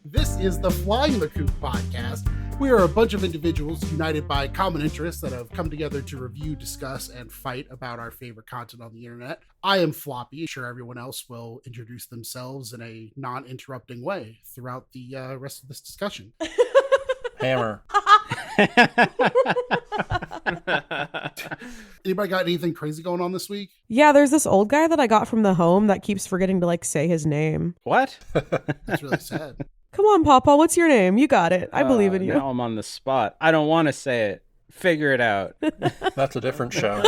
This is the Flying the Coop podcast. We are a bunch of individuals united by common interests that have come together to review, discuss, and fight about our favorite content on the internet. I am Floppy. I'm sure everyone else will introduce themselves in a non-interrupting way throughout the rest of this discussion. Hammer. Anybody got anything crazy going on this week? Yeah, there's this old guy that I got from the home that keeps forgetting to say his name. What? That's really sad. Come on, Papa, what's your name? You got it. I believe in you. Now I'm on the spot. I don't want to say it. Figure it out. That's a different show.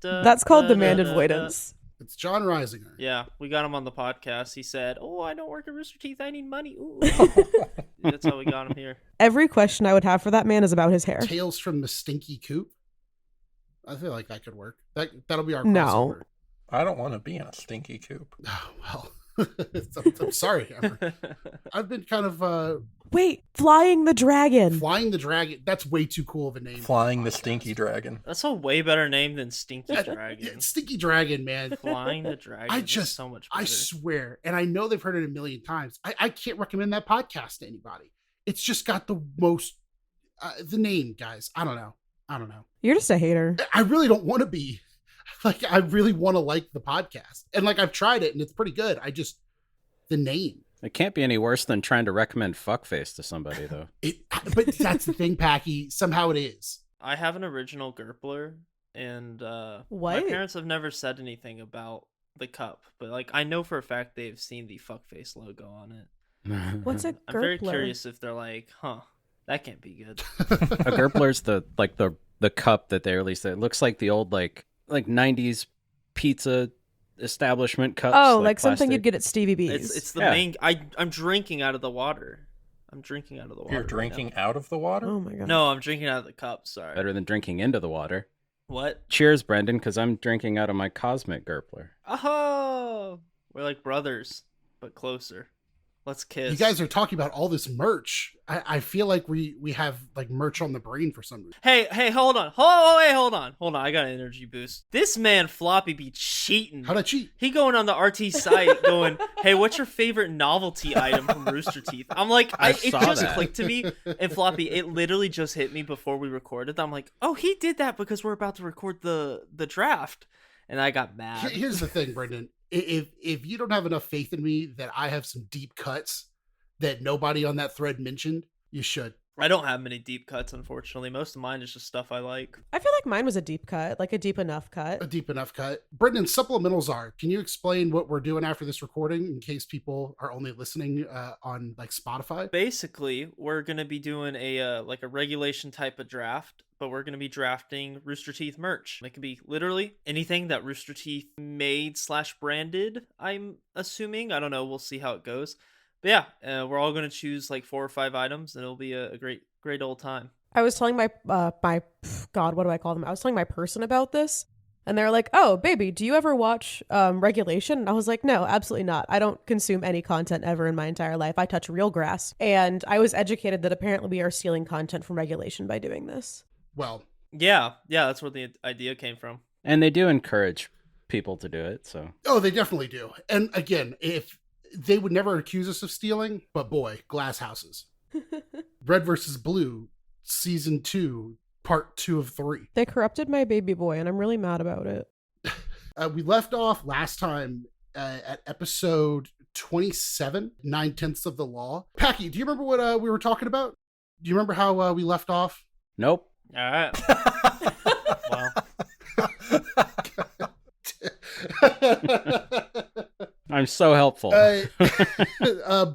That's called demand avoidance. It's John Reisinger. Yeah, we got him on the podcast. He said, "Oh, I don't work at Rooster Teeth. I need money." Ooh. That's how we got him here. Every question I would have for that man is about his hair. Tales from the Stinky Coop. I feel like that could work. That'll be our crossover. No. I don't want to be in a stinky coop. Oh, well. I'm sorry, Hammer. I've been kind of Wait, Flying the Dragon. Flying the Dragon. That's way too cool of a name. Flying the Stinky Dragon. That's a way better name than Stinky Dragon. Yeah, Stinky Dragon, man. Flying the Dragon. Is so much better. I swear, and I know they've heard it a million times. I can't recommend that podcast to anybody. It's just got the most, the name, guys. I don't know. You're just a hater. I really don't want to be. Like, I really want to like the podcast. And like, I've tried it and it's pretty good. The name. It can't be any worse than trying to recommend fuckface to somebody, though. But that's the thing, Packy. Somehow it is. I have an original Gerpler, and What? my parents have never said anything about the cup. But like, I know for a fact they've seen the fuckface logo on it. What's a I'm very Gerpler? curious if they're like, huh, that can't be good. A Gerpler's the cup that they released. It looks like the old like 90s pizza establishment cups. Oh, like something plastic. you'd get at Stevie B's. It's the Yeah. main. I'm drinking out of the water. I'm drinking out of the water. You're right drinking now. out of the water? Oh my god. No, I'm drinking out of the cup. Sorry. Better than drinking into the water. What? Cheers, Brendan, because I'm drinking out of my cosmic Gerpler. Oh, we're like brothers, but closer. Let's kiss. You guys are talking about all this merch. I feel like we have like merch on the brain for some reason. Hey, hold on. Hold on. I got an energy boost. This man Floppy be cheating. How'd I cheat? He going on the RT site going, "Hey, what's your favorite novelty item from Rooster Teeth?" I'm like, it saw just that. clicked to me. And Floppy, it literally just hit me before we recorded. I'm like, oh, he did that because we're about to record the draft. And I got mad. Here's the thing, Brendan. If you don't have enough faith in me that I have some deep cuts that nobody on that thread mentioned, you should. I don't have many deep cuts, unfortunately. Most of mine is just stuff I like. I feel like mine was a deep cut, like a deep enough cut. A deep enough cut. Brendan, supplementals are. Can you explain what we're doing after this recording in case people are only listening on like Spotify? Basically, we're going to be doing a like a regulation type of draft, but we're going to be drafting Rooster Teeth merch. It can be literally anything that Rooster Teeth made / branded, I'm assuming. I don't know. We'll see how it goes. But yeah, we're all going to choose like 4 or 5 items, and it'll be a great old time. I was telling my God, what do I call them? I was telling my person about this, and they're like, "Oh, baby, do you ever watch Regulation?" And I was like, "No, absolutely not. I don't consume any content ever in my entire life. I touch real grass." And I was educated that apparently we are stealing content from Regulation by doing this. Well, Yeah, that's where the idea came from. And they do encourage people to do it, so. oh, they definitely do. And again, if they would never accuse us of stealing, but boy, glass houses. Red versus Blue, season 2, part 2 of 3. They corrupted my baby boy, and I'm really mad about it. We left off last time at episode 27, 9/10 of the law. Packy, do you remember what we were talking about? Do you remember how we left off? Nope. All right. Well, I'm so helpful.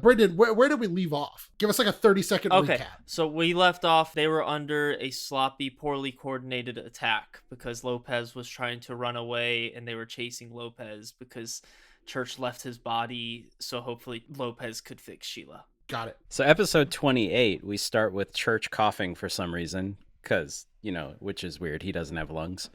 Brendan, where did we leave off? Give us like a 30-second okay. recap. So we left off, they were under a sloppy, poorly coordinated attack because Lopez was trying to run away and they were chasing Lopez because Church left his body, so hopefully Lopez could fix Sheila. Got it. So episode 28, we start with Church coughing for some reason, because, which is weird. He doesn't have lungs.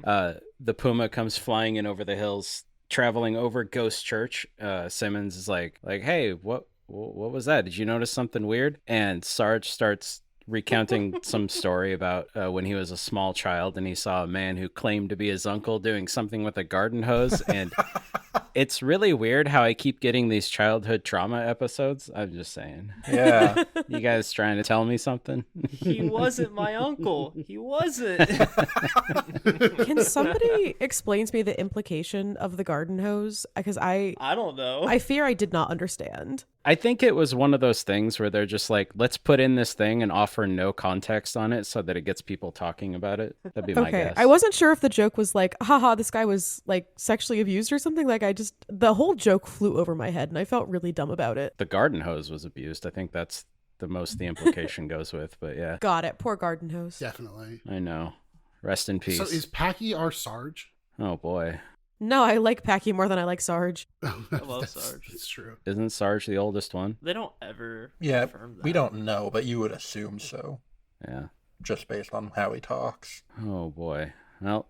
The Puma comes flying in over the hills, traveling over Ghost Church. Simmons is like, hey, what was that? Did you notice something weird? And Sarge starts recounting some story about when he was a small child and he saw a man who claimed to be his uncle doing something with a garden hose, and It's really weird how I keep getting these childhood trauma episodes. I'm just saying. Yeah. You guys trying to tell me something? He wasn't my uncle. He wasn't. Can somebody explain to me the implication of the garden hose? Because I don't know. I fear I did not understand. I think it was one of those things where they're just like, let's put in this thing and offer no context on it so that it gets people talking about it. That'd be my Okay, guess. I wasn't sure if the joke was like, haha, this guy was like sexually abused or something. Like the whole joke flew over my head and I felt really dumb about it. The garden hose was abused. I think that's the most the implication goes with, but yeah. Got it. Poor garden hose. Definitely. I know. Rest in peace. So is Packy our Sarge? Oh boy. No, I like Packy more than I like Sarge. I love Sarge. That's true. Isn't Sarge the oldest one? They don't ever Yeah, confirm that. we don't know, but you would assume so, Yeah. just based on how he talks. Oh boy. Well,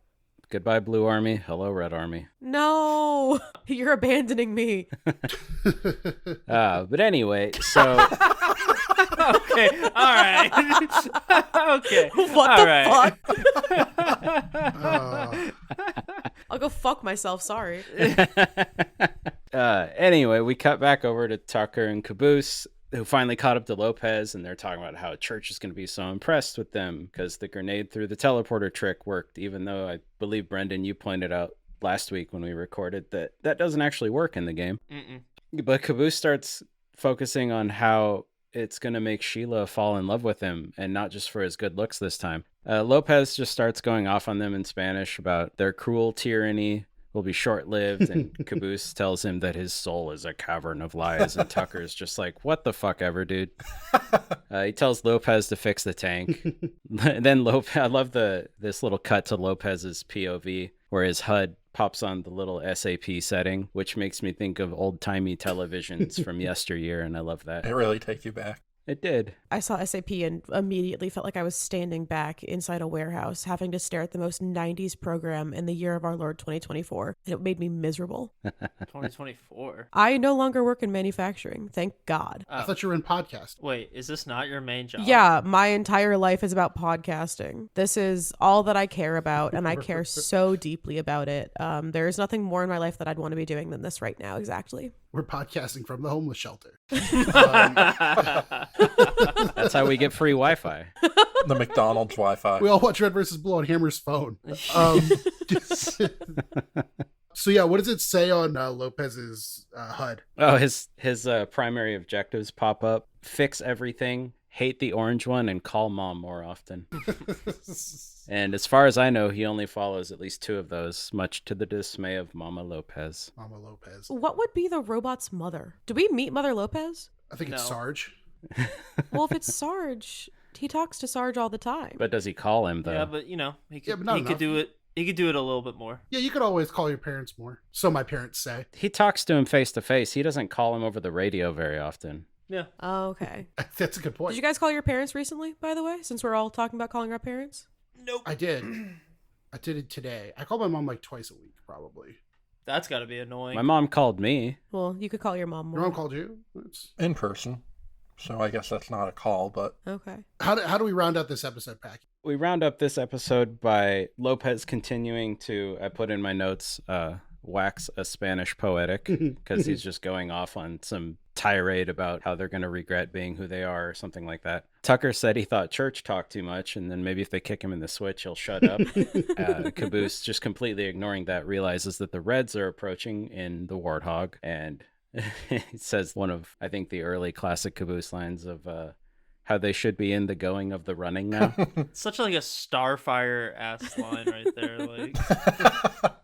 goodbye Blue Army. Hello Red Army. No, you're abandoning me. But anyway, so Okay, all right. Okay. What all the right. fuck? I'll go fuck myself. Sorry. Anyway, we cut back over to Tucker and Caboose, who finally caught up to Lopez, and they're talking about how church is going to be so impressed with them because the grenade through the teleporter trick worked, even though I believe, Brendan, you pointed out last week when we recorded that that doesn't actually work in the game. Mm-mm. But Caboose starts focusing on how it's going to make Sheila fall in love with him, and not just for his good looks this time. Lopez just starts going off on them in Spanish about their cruel tyranny will be short-lived, and Caboose tells him that his soul is a cavern of lies, and Tucker's just like, what the fuck ever, dude. He tells Lopez to fix the tank. Then Lopez, I love this little cut to Lopez's POV where his HUD pops on the little SAP setting, which makes me think of old-timey televisions from yesteryear, and I love that. It really take you back. It did. I saw SAP and immediately felt like I was standing back inside a warehouse, having to stare at the most 90s program in the year of our Lord 2024. And it made me miserable. 2024. I no longer work in manufacturing. Thank God. I thought you were in podcast. Wait, is this not your main job? Yeah, my entire life is about podcasting. This is all that I care about, and I care so deeply about it. There is nothing more in my life that I'd want to be doing than this right now, exactly. We're podcasting from the homeless shelter. That's how we get free Wi-Fi. The McDonald's Wi-Fi. We all watch Red vs. Blue on Hammer's phone. So yeah, what does it say on Lopez's HUD? Oh, his primary objectives pop up: fix everything, hate the orange one, and call mom more often. And as far as I know, he only follows at least 2 of those, much to the dismay of Mama Lopez. Mama Lopez. What would be the robot's mother? Do we meet Mother Lopez? I think it's No. Sarge. Well, if it's Sarge, he talks to Sarge all the time. But does he call him, though? Yeah, but you know, he could, Yeah, but not he could enough. do it. He could do it a little bit more. Yeah, you could always call your parents more. So my parents say. He talks to him face to face. He doesn't call him over the radio very often. Yeah. Oh, okay. That's a good point. Did you guys call your parents recently, by the way, since we're all talking about calling our parents? Nope. I did. I did it today. I call my mom like twice a week, probably. That's got to be annoying. My mom called me. Well, you could call your mom more. Your mom called you? That's... In person. So I guess that's not a call, but Okay. How do we round out this episode, Pack? We round up this episode by Lopez continuing to, I put in my notes, wax a Spanish poetic, because he's just going off on some tirade about how they're going to regret being who they are or something like that. Tucker said he thought Church talked too much, and then maybe if they kick him in the switch, he'll shut up. Caboose, just completely ignoring that, realizes that the Reds are approaching in the Warthog, and he says one of, I think, the early classic Caboose lines of how they should be in the going of the running now. Such like a Starfire ass line right there. Like,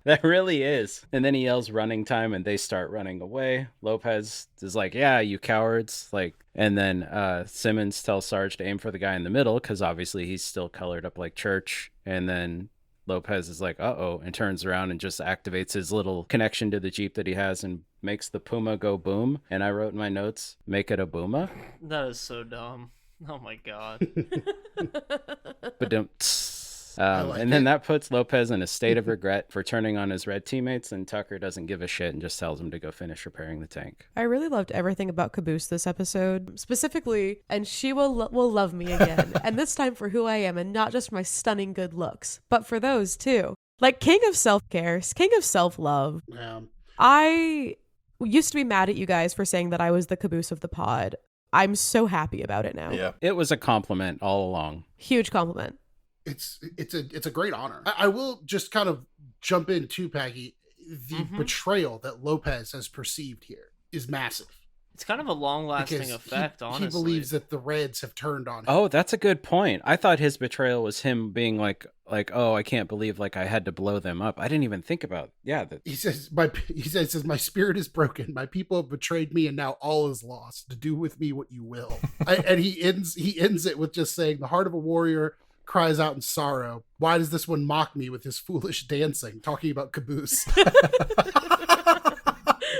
That really is. And then he yells running time and they start running away. Lopez is like, yeah, you cowards. Like, and then Simmons tells Sarge to aim for the guy in the middle because obviously he's still colored up like Church. And then Lopez is like, uh-oh, and turns around and just activates his little connection to the Jeep that he has and makes the Puma go boom. And I wrote in my notes, make it a booma. that is so dumb. Oh my god. But like and then it. that puts Lopez in a state of regret for turning on his Red teammates, and Tucker doesn't give a shit and just tells him to go finish repairing the tank. I really loved everything about Caboose this episode, specifically, and she will love me again, and this time for who I am and not just for my stunning good looks, but for those too. Like king of self-care, king of self-love. Yeah. I used to be mad at you guys for saying that I was the caboose of the pod. I'm so happy about it now. Yeah. It was a compliment all along. Huge compliment. It's a great honor. I will just kind of jump in too, Peggy. The betrayal that Lopez has perceived here is massive. It's kind of a long-lasting Because effect, honestly. He believes that the Reds have turned on him. Oh, that's a good point. I thought his betrayal was him being like, oh, I can't believe like I had to blow them up. I didn't even think about that. He says, my spirit is broken. My people have betrayed me, and now all is lost. To do with me what you will. And he ends it with just saying, the heart of a warrior cries out in sorrow. Why does this one mock me with his foolish dancing? Talking about Caboose.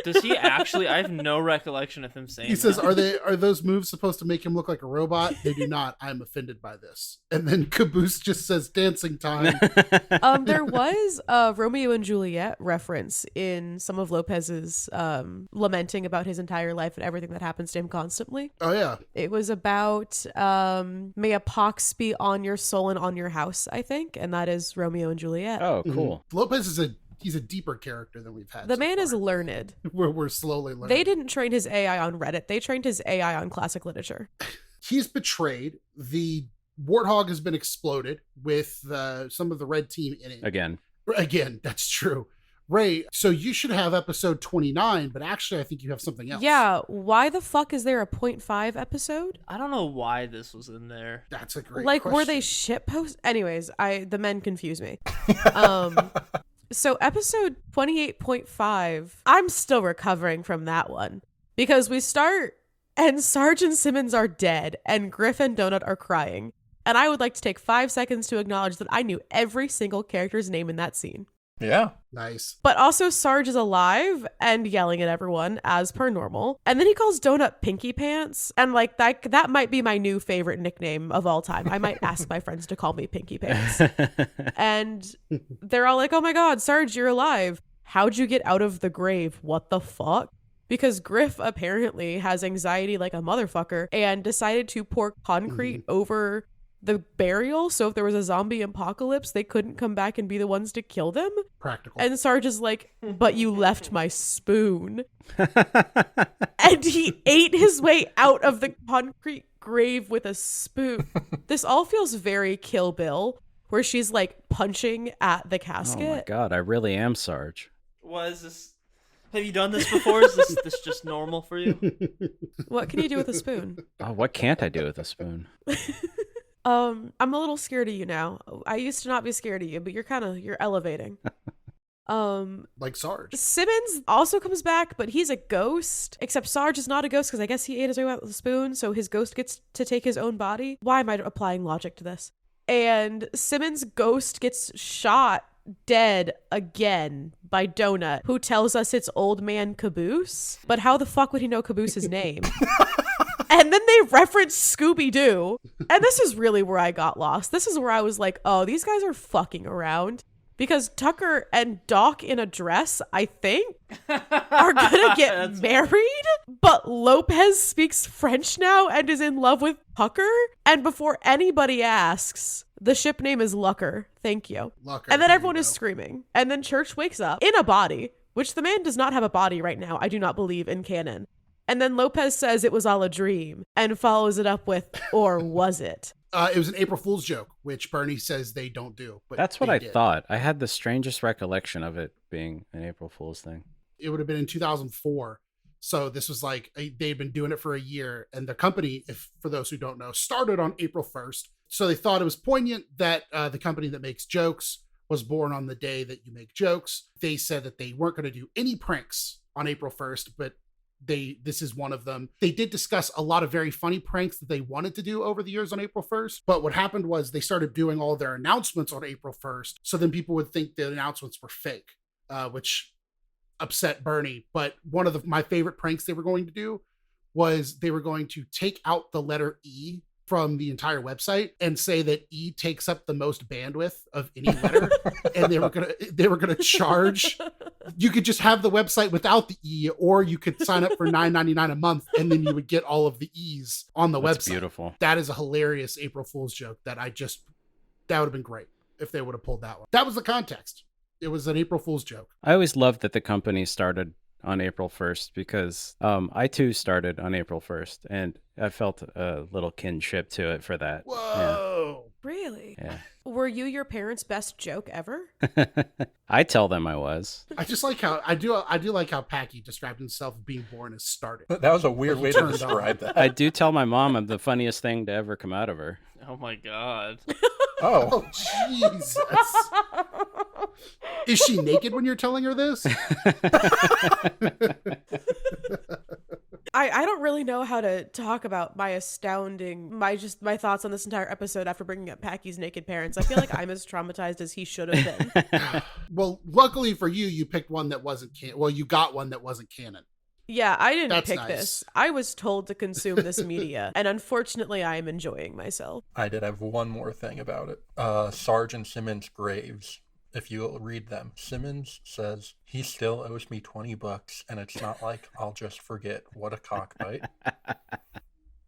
Does he actually? I have no recollection of him saying He says, that. are those moves supposed to make him look like a robot? They do not. I'm offended by this. And then Caboose just says dancing time. There was a Romeo and Juliet reference in some of Lopez's lamenting about his entire life and everything that happens to him constantly. Oh, yeah. It was about may a pox be on your soul and on your house, I think. And that is Romeo and Juliet. Oh, cool. Lopez is he's a deeper character than we've had. The so man far. is learned. We're slowly learning. They didn't train his AI on Reddit. They trained his AI on classic literature. He's betrayed. The Warthog has been exploded with some of the red team in it. Again, that's true. Ray, so you should have episode 29, but actually I think you have something else. Yeah, why the fuck is there a 0.5 episode? I don't know why this was in there. That's a great Like, question. were they shit post? Anyways, the men confuse me. So episode 28.5, I'm still recovering from that one because we start and Sarge and Simmons are dead and Griff and Donut are crying. And I would like to take 5 seconds to acknowledge that I knew every single character's name in that scene. Yeah. Nice. But also Sarge is alive and yelling at everyone as per normal. And then he calls Donut Pinky Pants. And like that might be my new favorite nickname of all time. I might ask my friends to call me Pinky Pants. And they're all like, oh my God, Sarge, you're alive. How'd you get out of the grave? What the fuck? Because Griff apparently has anxiety like a motherfucker and decided to pour concrete over the burial, so if there was a zombie apocalypse, they couldn't come back and be the ones to kill them. Practical. And Sarge is like, but you left my spoon. And he ate his way out of the concrete grave with a spoon. This all feels very Kill Bill, where she's like punching at the casket. Oh my God, I really am Sarge. What is this? Have you done this before? Is this just normal for you? What can you do with a spoon? Oh, what can't I do with a spoon? I'm a little scared of you now. I used to not be scared of you, but you're elevating. Like Sarge. Simmons also comes back, but he's a ghost. Except Sarge is not a ghost because I guess he ate his way out with a spoon, so his ghost gets to take his own body. Why am I applying logic to this? And Simmons' ghost gets shot dead again by Donut, who tells us it's old man Caboose. But how the fuck would he know Caboose's name? And then they reference Scooby-Doo. And this is really where I got lost. This is where I was like, oh, these guys are fucking around. Because Tucker and Doc in a dress, I think, are gonna get married. But Lopez speaks French now and is in love with Tucker. And before anybody asks, the ship name is Lucker. Thank you. Lucker, and then there everyone you is go. screaming. And then Church wakes up in a body, which the man does not have a body right now. I do not believe in canon. And then Lopez says it was all a dream and follows it up with, or was it? It was an April Fool's joke, which Bernie says they don't do. But That's what they I did. thought. I had the strangest recollection of it being an April Fool's thing. It would have been in 2004. So this was like, they'd been doing it for a year. And the company, if for those who don't know, started on April 1st. So they thought it was poignant that the company that makes jokes was born on the day that you make jokes. They said that they weren't going to do any pranks on April 1st, but this is one of them. They did discuss a lot of very funny pranks that they wanted to do over the years on April 1st. But what happened was they started doing all their announcements on April 1st. So then people would think the announcements were fake, which upset Bernie. But one of my favorite pranks they were going to do was they were going to take out the letter E from the entire website and say that E takes up the most bandwidth of any letter. And they were gonna charge. You could just have the website without the E, or you could sign up for $9.99 a month, and then you would get all of the E's on the That's website. beautiful. That is a hilarious April Fool's joke that would have been great if they would have pulled that one. That was the context. It was an April Fool's joke. I always loved that the company started on April 1st because I too started on April 1st and I felt a little kinship to it for that. Whoa. Really? Yeah. Were you your parents' best joke ever? Yeah. I tell them I was. I just like how I do like how Packy described himself being born as started. That was a weird way to Turned on. describe that. I do tell my mom I'm the funniest thing to ever come out of her. Oh my god. Oh, Oh Jesus. Is she naked when you're telling her this? I don't really know how to talk about my thoughts on this entire episode after bringing up Packy's naked parents. I feel like I'm as traumatized as he should have been. Well, luckily for you, you picked one that wasn't canon. Well, you got one that wasn't canon. Yeah, I didn't That's pick nice. this. I was told to consume this media, and unfortunately, I am enjoying myself. I did have one more thing about it. Sarge and Simmons' graves. If you read them, Simmons says, he still owes me $20, and it's not like I'll just forget. What a cockbite.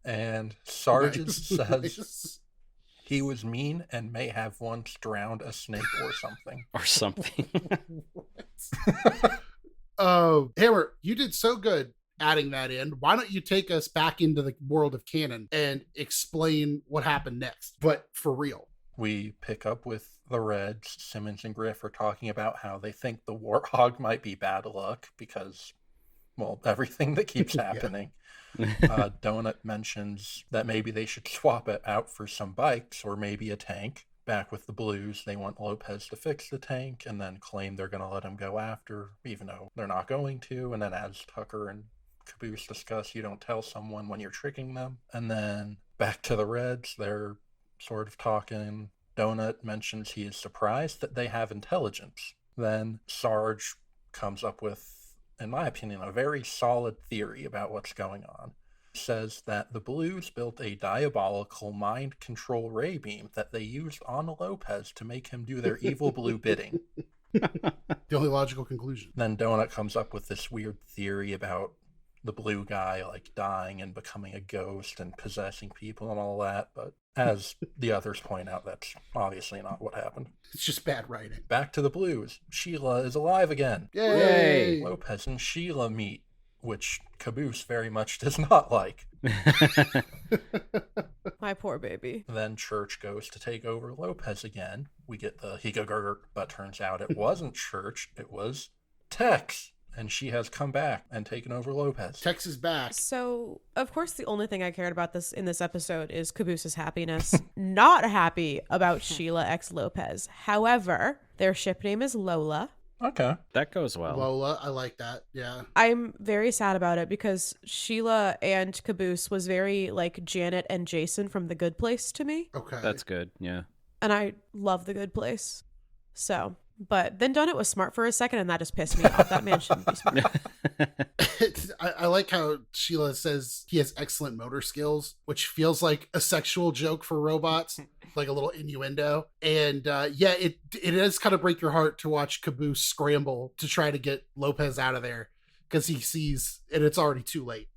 And Sarge's says, Nice. he was mean and may have once drowned a snake or something. Or something. Oh, Hammer, you did so good adding that in. Why don't you take us back into the world of canon and explain what happened next, but for real? We pick up with the Reds. Simmons and Griff are talking about how they think the Warthog might be bad luck because, well, everything that keeps Yeah. happening. Donut mentions that maybe they should swap it out for some bikes or maybe a tank. Back with the Blues, they want Lopez to fix the tank and then claim they're going to let him go after, even though they're not going to. And then as Tucker and Caboose discuss, you don't tell someone when you're tricking them. And then back to the Reds, they're sort of talking. Donut mentions he is surprised that they have intelligence. Then Sarge comes up with, in my opinion, a very solid theory about what's going on. Says that the Blues built a diabolical mind control ray beam that they used on Lopez to make him do their evil blue bidding. The only logical conclusion. Then Donut comes up with this weird theory about the blue guy like dying and becoming a ghost and possessing people and all that, but as the others point out, that's obviously not what happened. It's just bad writing. Back to the Blues. Sheila is alive again. Yay! Lopez and Sheila meet, which Caboose very much does not like. My poor baby. Then Church goes to take over Lopez again. We get the Higa, but turns out it wasn't Church, it was Tex. And she has come back and taken over Lopez. Tex is back. So, of course, the only thing I cared about in this episode is Caboose's happiness. Not happy about Sheila X Lopez. However, their ship name is Lola. Okay. That goes well. Lola, I like that. Yeah. I'm very sad about it because Sheila and Caboose was very like Janet and Jason from The Good Place to me. Okay. That's good. Yeah. And I love The Good Place. So, but then Donut was smart for a second and that just pissed me off. That man shouldn't be smart. I like how Sheila says he has excellent motor skills, which feels like a sexual joke for robots, like a little innuendo. And yeah, it does kind of break your heart to watch Caboose scramble to try to get Lopez out of there because he sees, and it's already too late,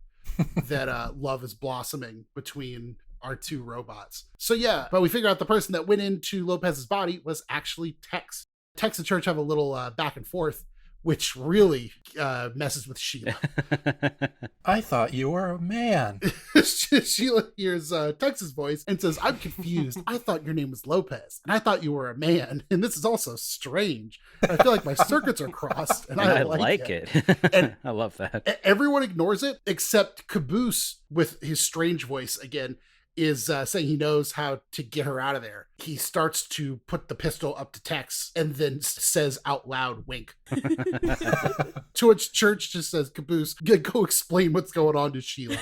that love is blossoming between our two robots. So yeah, but we figure out the person that went into Lopez's body was actually Tex. Tex and Church have a little back and forth, which really messes with Sheila. I thought you were a man. Sheila hears Tex's voice and says, I'm confused. I thought your name was Lopez, and I thought you were a man. And this is also strange. I feel like my circuits are crossed, and I like it. And I love that. Everyone ignores it except Caboose, with his strange voice again, is saying he knows how to get her out of there. He starts to put the pistol up to Tex and then says out loud, wink. To which Church just says, Caboose, go explain what's going on to Sheila.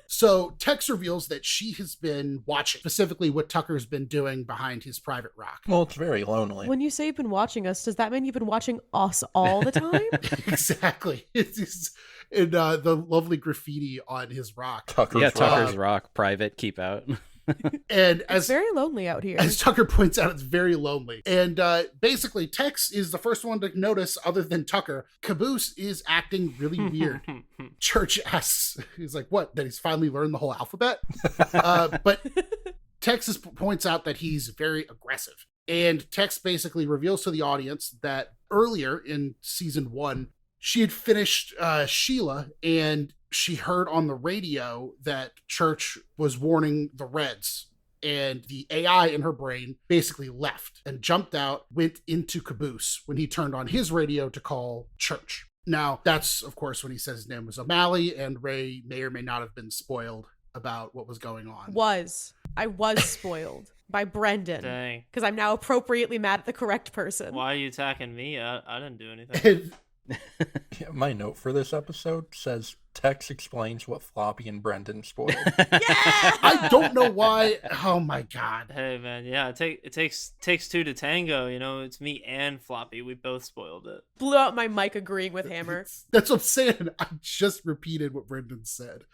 So Tex reveals that she has been watching, specifically what Tucker's been doing behind his private rock. Well, it's very lonely. When you say you've been watching us, does that mean you've been watching us all the time? Exactly. It's in the lovely graffiti on his rock. Tucker's Tucker's Rock, private, keep out. And It's very lonely out here. as Tucker points out, it's very lonely. And basically, Tex is the first one to notice, other than Tucker. Caboose is acting really weird. Church asks, he's like, what? That he's finally learned the whole alphabet? But Tex points out that he's very aggressive. And Tex basically reveals to the audience that earlier in season 1, she had finished Sheila, and she heard on the radio that Church was warning the Reds, and the AI in her brain basically left and jumped out, went into Caboose when he turned on his radio to call Church. Now, that's, of course, when he says his name was O'Malley, and Ray may or may not have been spoiled about what was going on. I was spoiled by Brendan. Dang. Because I'm now appropriately mad at the correct person. Why are you attacking me? I didn't do anything. Yeah, my note for this episode says Tex explains what Floppy and Brendan spoiled. Yeah! I don't know why. Oh my God. Hey man, yeah, it takes two to tango. You know, it's me and Floppy. We both spoiled it. Blew out my mic agreeing with Hammer. That's what I'm saying. I just repeated what Brendan said.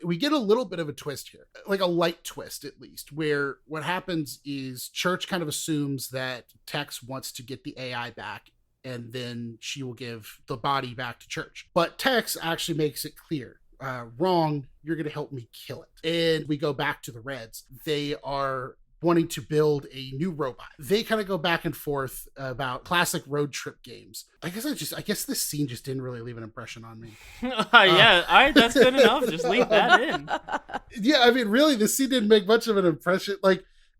We get a little bit of a twist here, like a light twist at least, where what happens is Church kind of assumes that Tex wants to get the AI back, and then she will give the body back to Church. But Tex actually makes it clear, wrong, you're going to help me kill it. And we go back to the Reds. They are wanting to build a new robot. They kind of go back and forth about classic road trip games. I guess this scene just didn't really leave an impression on me. Yeah, all right, that's good enough. Just leave that in. Yeah, I mean, really, this scene didn't make much of an impression.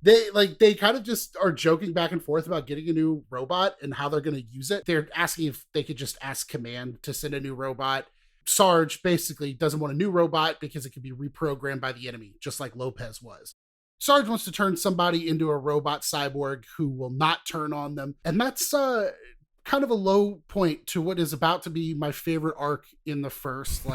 They kind of just are joking back and forth about getting a new robot and how they're going to use it. They're asking if they could just ask Command to send a new robot. Sarge basically doesn't want a new robot because it could be reprogrammed by the enemy, just like Lopez was. Sarge wants to turn somebody into a robot cyborg who will not turn on them. And that's kind of a low point to what is about to be my favorite arc in the first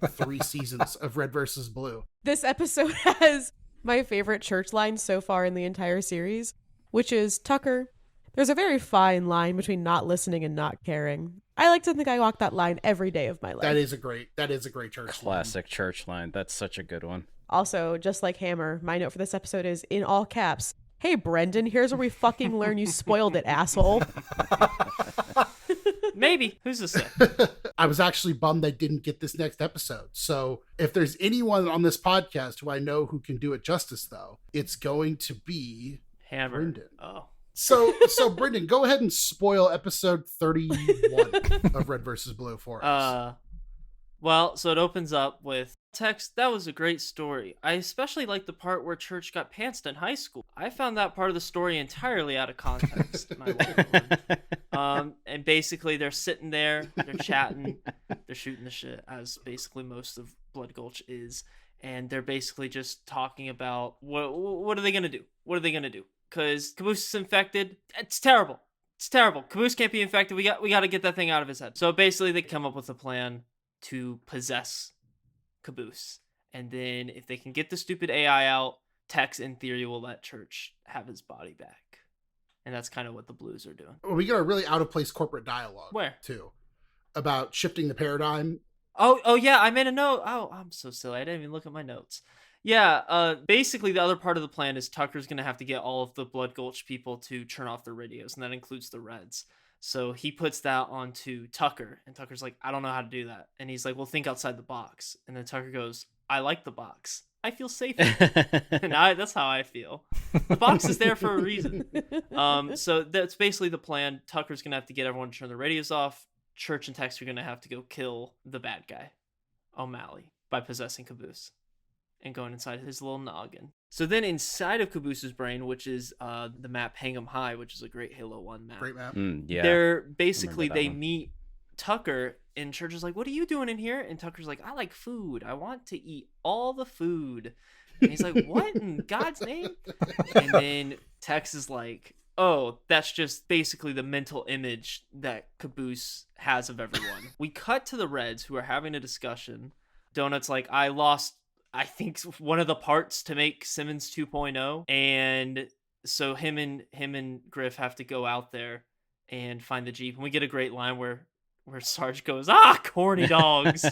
3 seasons of Red versus Blue. This episode has my favorite Church line so far in the entire series, which is, Tucker, there's a very fine line between not listening and not caring. I like to think I walk that line every day of my life. That is a great Church Classic Church line. That's such a good one. Also, just like Hammer, my note for this episode is in all caps. Hey, Brendan, here's where we fucking learn you spoiled it, asshole. Maybe. Who's to say? I was actually bummed they didn't get this next episode. So if there's anyone on this podcast who I know who can do it justice, though, it's going to be Hammer. Brendan. Oh. So Brendan, go ahead and spoil episode 31 of Red versus Blue for us. Well, so it opens up with Tex, that was a great story. I especially like the part where Church got pantsed in high school. I found that part of the story entirely out of context. And basically they're sitting there, they're chatting, they're shooting the shit, as basically most of Blood Gulch is. And they're basically just talking about what are they going to do? What are they going to do? Because Caboose is infected. It's terrible. It's terrible. Caboose can't be infected. We got to get that thing out of his head. So basically they come up with a plan to possess Caboose. And then if they can get the stupid AI out, Tex in theory will let Church have his body back. And that's kind of what the Blues are doing. We got a really out of place corporate dialogue. Where? Too. About shifting the paradigm. Oh yeah, I made a note. Oh, I'm so silly. I didn't even look at my notes. Yeah, basically the other part of the plan is Tucker's going to have to get all of the Blood Gulch people to turn off their radios, and that includes the Reds. So he puts that onto Tucker, and Tucker's like, I don't know how to do that. And he's like, well, think outside the box. And then Tucker goes, I like the box. I feel safe. And that's how I feel. The box is there for a reason. So that's basically the plan. Tucker's going to have to get everyone to turn their radios off. Church and Tex are going to have to go kill the bad guy, O'Malley, by possessing Caboose and going inside his little noggin. So then inside of Caboose's brain, which is the map Hang 'em High, which is a great Halo 1 map. Great map. Yeah. They're basically, they one. meet Tucker, and Church is like, what are you doing in here? And Tucker's like, I like food. I want to eat all the food. And he's like, what in God's name? And then Tex is like, oh, that's just basically the mental image that Caboose has of everyone. We cut to the Reds, who are having a discussion. Donut's like, I lost, I think, one of the parts to make Simmons 2.0. And so him and Griff have to go out there and find the Jeep. And we get a great line where Sarge goes, corny dogs.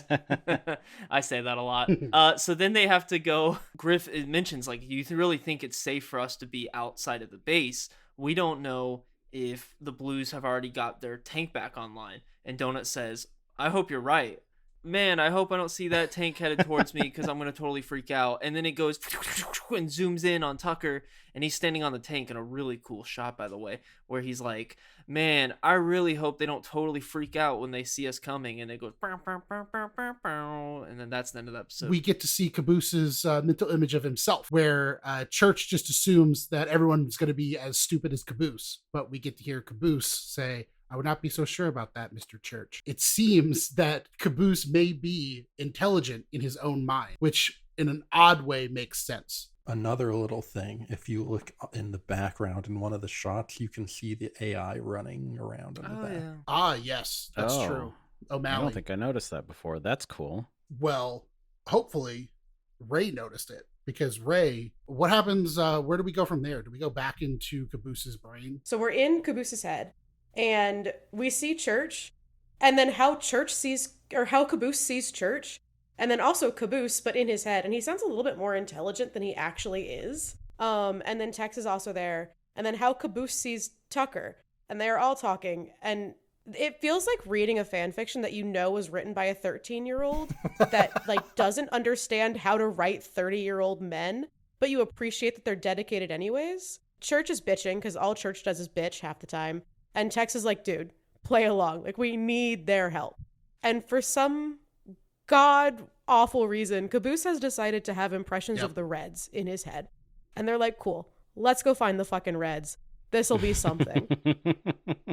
I say that a lot. So then they have to go. Griff mentions, like, you really think it's safe for us to be outside of the base? We don't know if the Blues have already got their tank back online. And Donut says, I hope you're right. man, I hope I don't see that tank headed towards me because I'm going to totally freak out. And then it goes and zooms in on Tucker, and he's standing on the tank in a really cool shot, by the way, where he's like, man, I really hope they don't totally freak out when they see us coming. And it goes, bow, bow, bow, bow, bow, bow, and then that's the end of the episode. We get to see Caboose's mental image of himself, where Church just assumes that everyone's going to be as stupid as Caboose. But we get to hear Caboose say, I would not be so sure about that, Mr. Church. It seems that Caboose may be intelligent in his own mind, which in an odd way makes sense. Another little thing, if you look in the background in one of the shots, you can see the AI running around in the back. Yeah. Ah, yes, that's true. O'Malley. I don't think I noticed that before. That's cool. Well, hopefully Ray noticed it, because Ray, what happens? Where do we go from there? Do we go back into Caboose's brain? So we're in Caboose's head, and we see Church, and then how Church sees, or how Caboose sees Church, and then also Caboose, but in his head, and he sounds a little bit more intelligent than he actually is. And then Tex is also there, and then how Caboose sees Tucker, and they're all talking, and it feels like reading a fan fiction that you know was written by a 13-year-old that like doesn't understand how to write 30-year-old men, but you appreciate that they're dedicated anyways. Church is bitching because all Church does is bitch half the time, and Tex is like, dude, play along, like we need their help. And for some god awful reason, Caboose has decided to have impressions of the Reds in his head, and they're like, cool, let's go find the fucking Reds. This'll be something.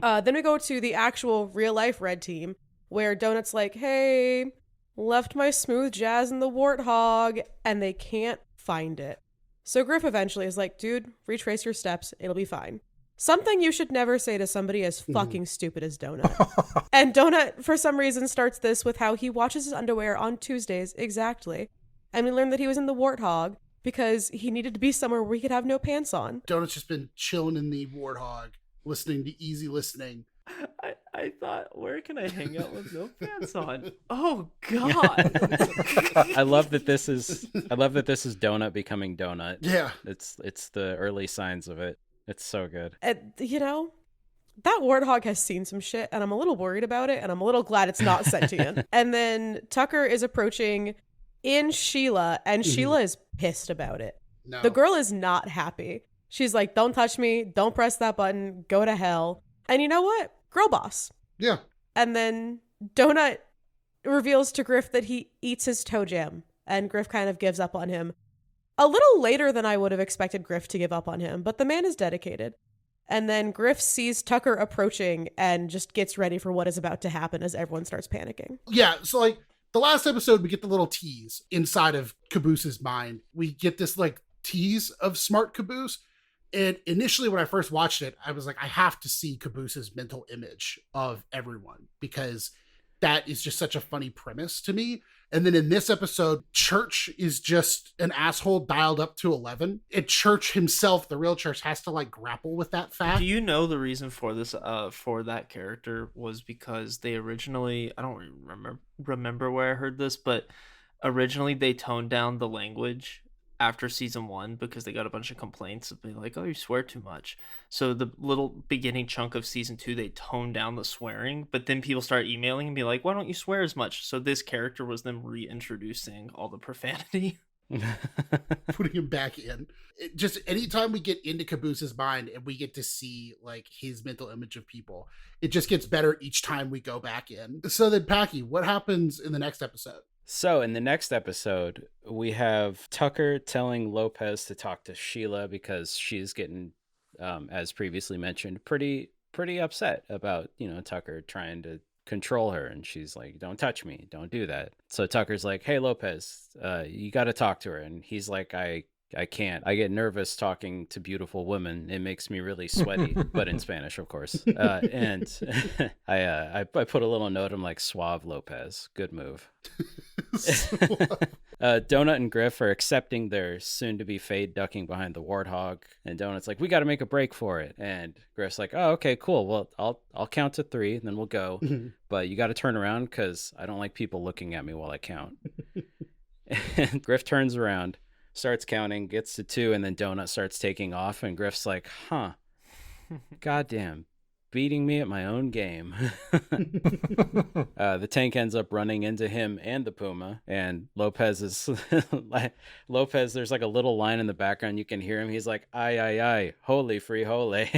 Then we go to the actual real life Red team, where Donut's like, hey, left my smooth jazz in the warthog, and they can't find it. So Griff eventually is like, dude, retrace your steps, it'll be fine. Something you should never say to somebody as fucking stupid as Donut. And Donut, for some reason, starts this with how he washes his underwear on Tuesdays, exactly. And we learned that he was in the warthog because he needed to be somewhere where he could have no pants on. Donut's just been chilling in the warthog, listening to easy listening. I thought, where can I hang out with no pants on? Oh God! I love that this is Donut becoming Donut. Yeah, It's the early signs of it. It's so good. And, you know, that warthog has seen some shit, and I'm a little worried about it, and I'm a little glad it's not sentient. And then Tucker is approaching in Sheila, and Sheila is pissed about it. no. The girl is not happy. She's like, don't touch me, don't press that button, go to hell. And you know what? Girl boss. Yeah. And then Donut reveals to Griff that he eats his toe jam, and Griff kind of gives up on him. A little later than I would have expected Griff to give up on him, but the man is dedicated. And then Griff sees Tucker approaching and just gets ready for what is about to happen as everyone starts panicking. Yeah, so like the last episode, we get the little tease inside of Caboose's mind. We get this like tease of smart Caboose. And initially when I first watched it, I was like, I have to see Caboose's mental image of everyone, because that is just such a funny premise to me. And then in this episode, Church is just an asshole dialed up to 11. And Church himself, the real Church, has to like grapple with that fact. Do you know the reason for this? For that character was because they originally, I don't remember where I heard this, but originally they toned down the language after season 1 because they got a bunch of complaints of being like, oh, you swear too much. So the little beginning chunk of season 2, they toned down the swearing, but then people start emailing and be like, why don't you swear as much? So this character was them reintroducing all the profanity. Putting him back in. Just anytime we get into Caboose's mind and we get to see like his mental image of people, it just gets better each time we go back in. So then, Packy, what happens in the next episode? So in the next episode, we have Tucker telling Lopez to talk to Sheila because she's getting, as previously mentioned, pretty upset about, Tucker trying to control her. And she's like, don't touch me. Don't do that. So Tucker's like, hey, Lopez, you got to talk to her. And he's like, I can't. I get nervous talking to beautiful women. It makes me really sweaty, but in Spanish, of course. And I put a little note. I'm like, suave Lopez. Good move. Donut and Griff are accepting their soon-to-be fade ducking behind the warthog. And Donut's like, we got to make a break for it. And Griff's like, oh, okay, cool. Well, I'll count to 3, and then we'll go. But you got to turn around because I don't like people looking at me while I count. And Griff turns around, starts counting, gets to 2, and then Donut starts taking off, and Griff's like, goddamn, beating me at my own game. The tank ends up running into him and the Puma, and Lopez is Lopez. There's like a little line in the background. You can hear him. He's like, "Aye, aye, aye, holy free holy."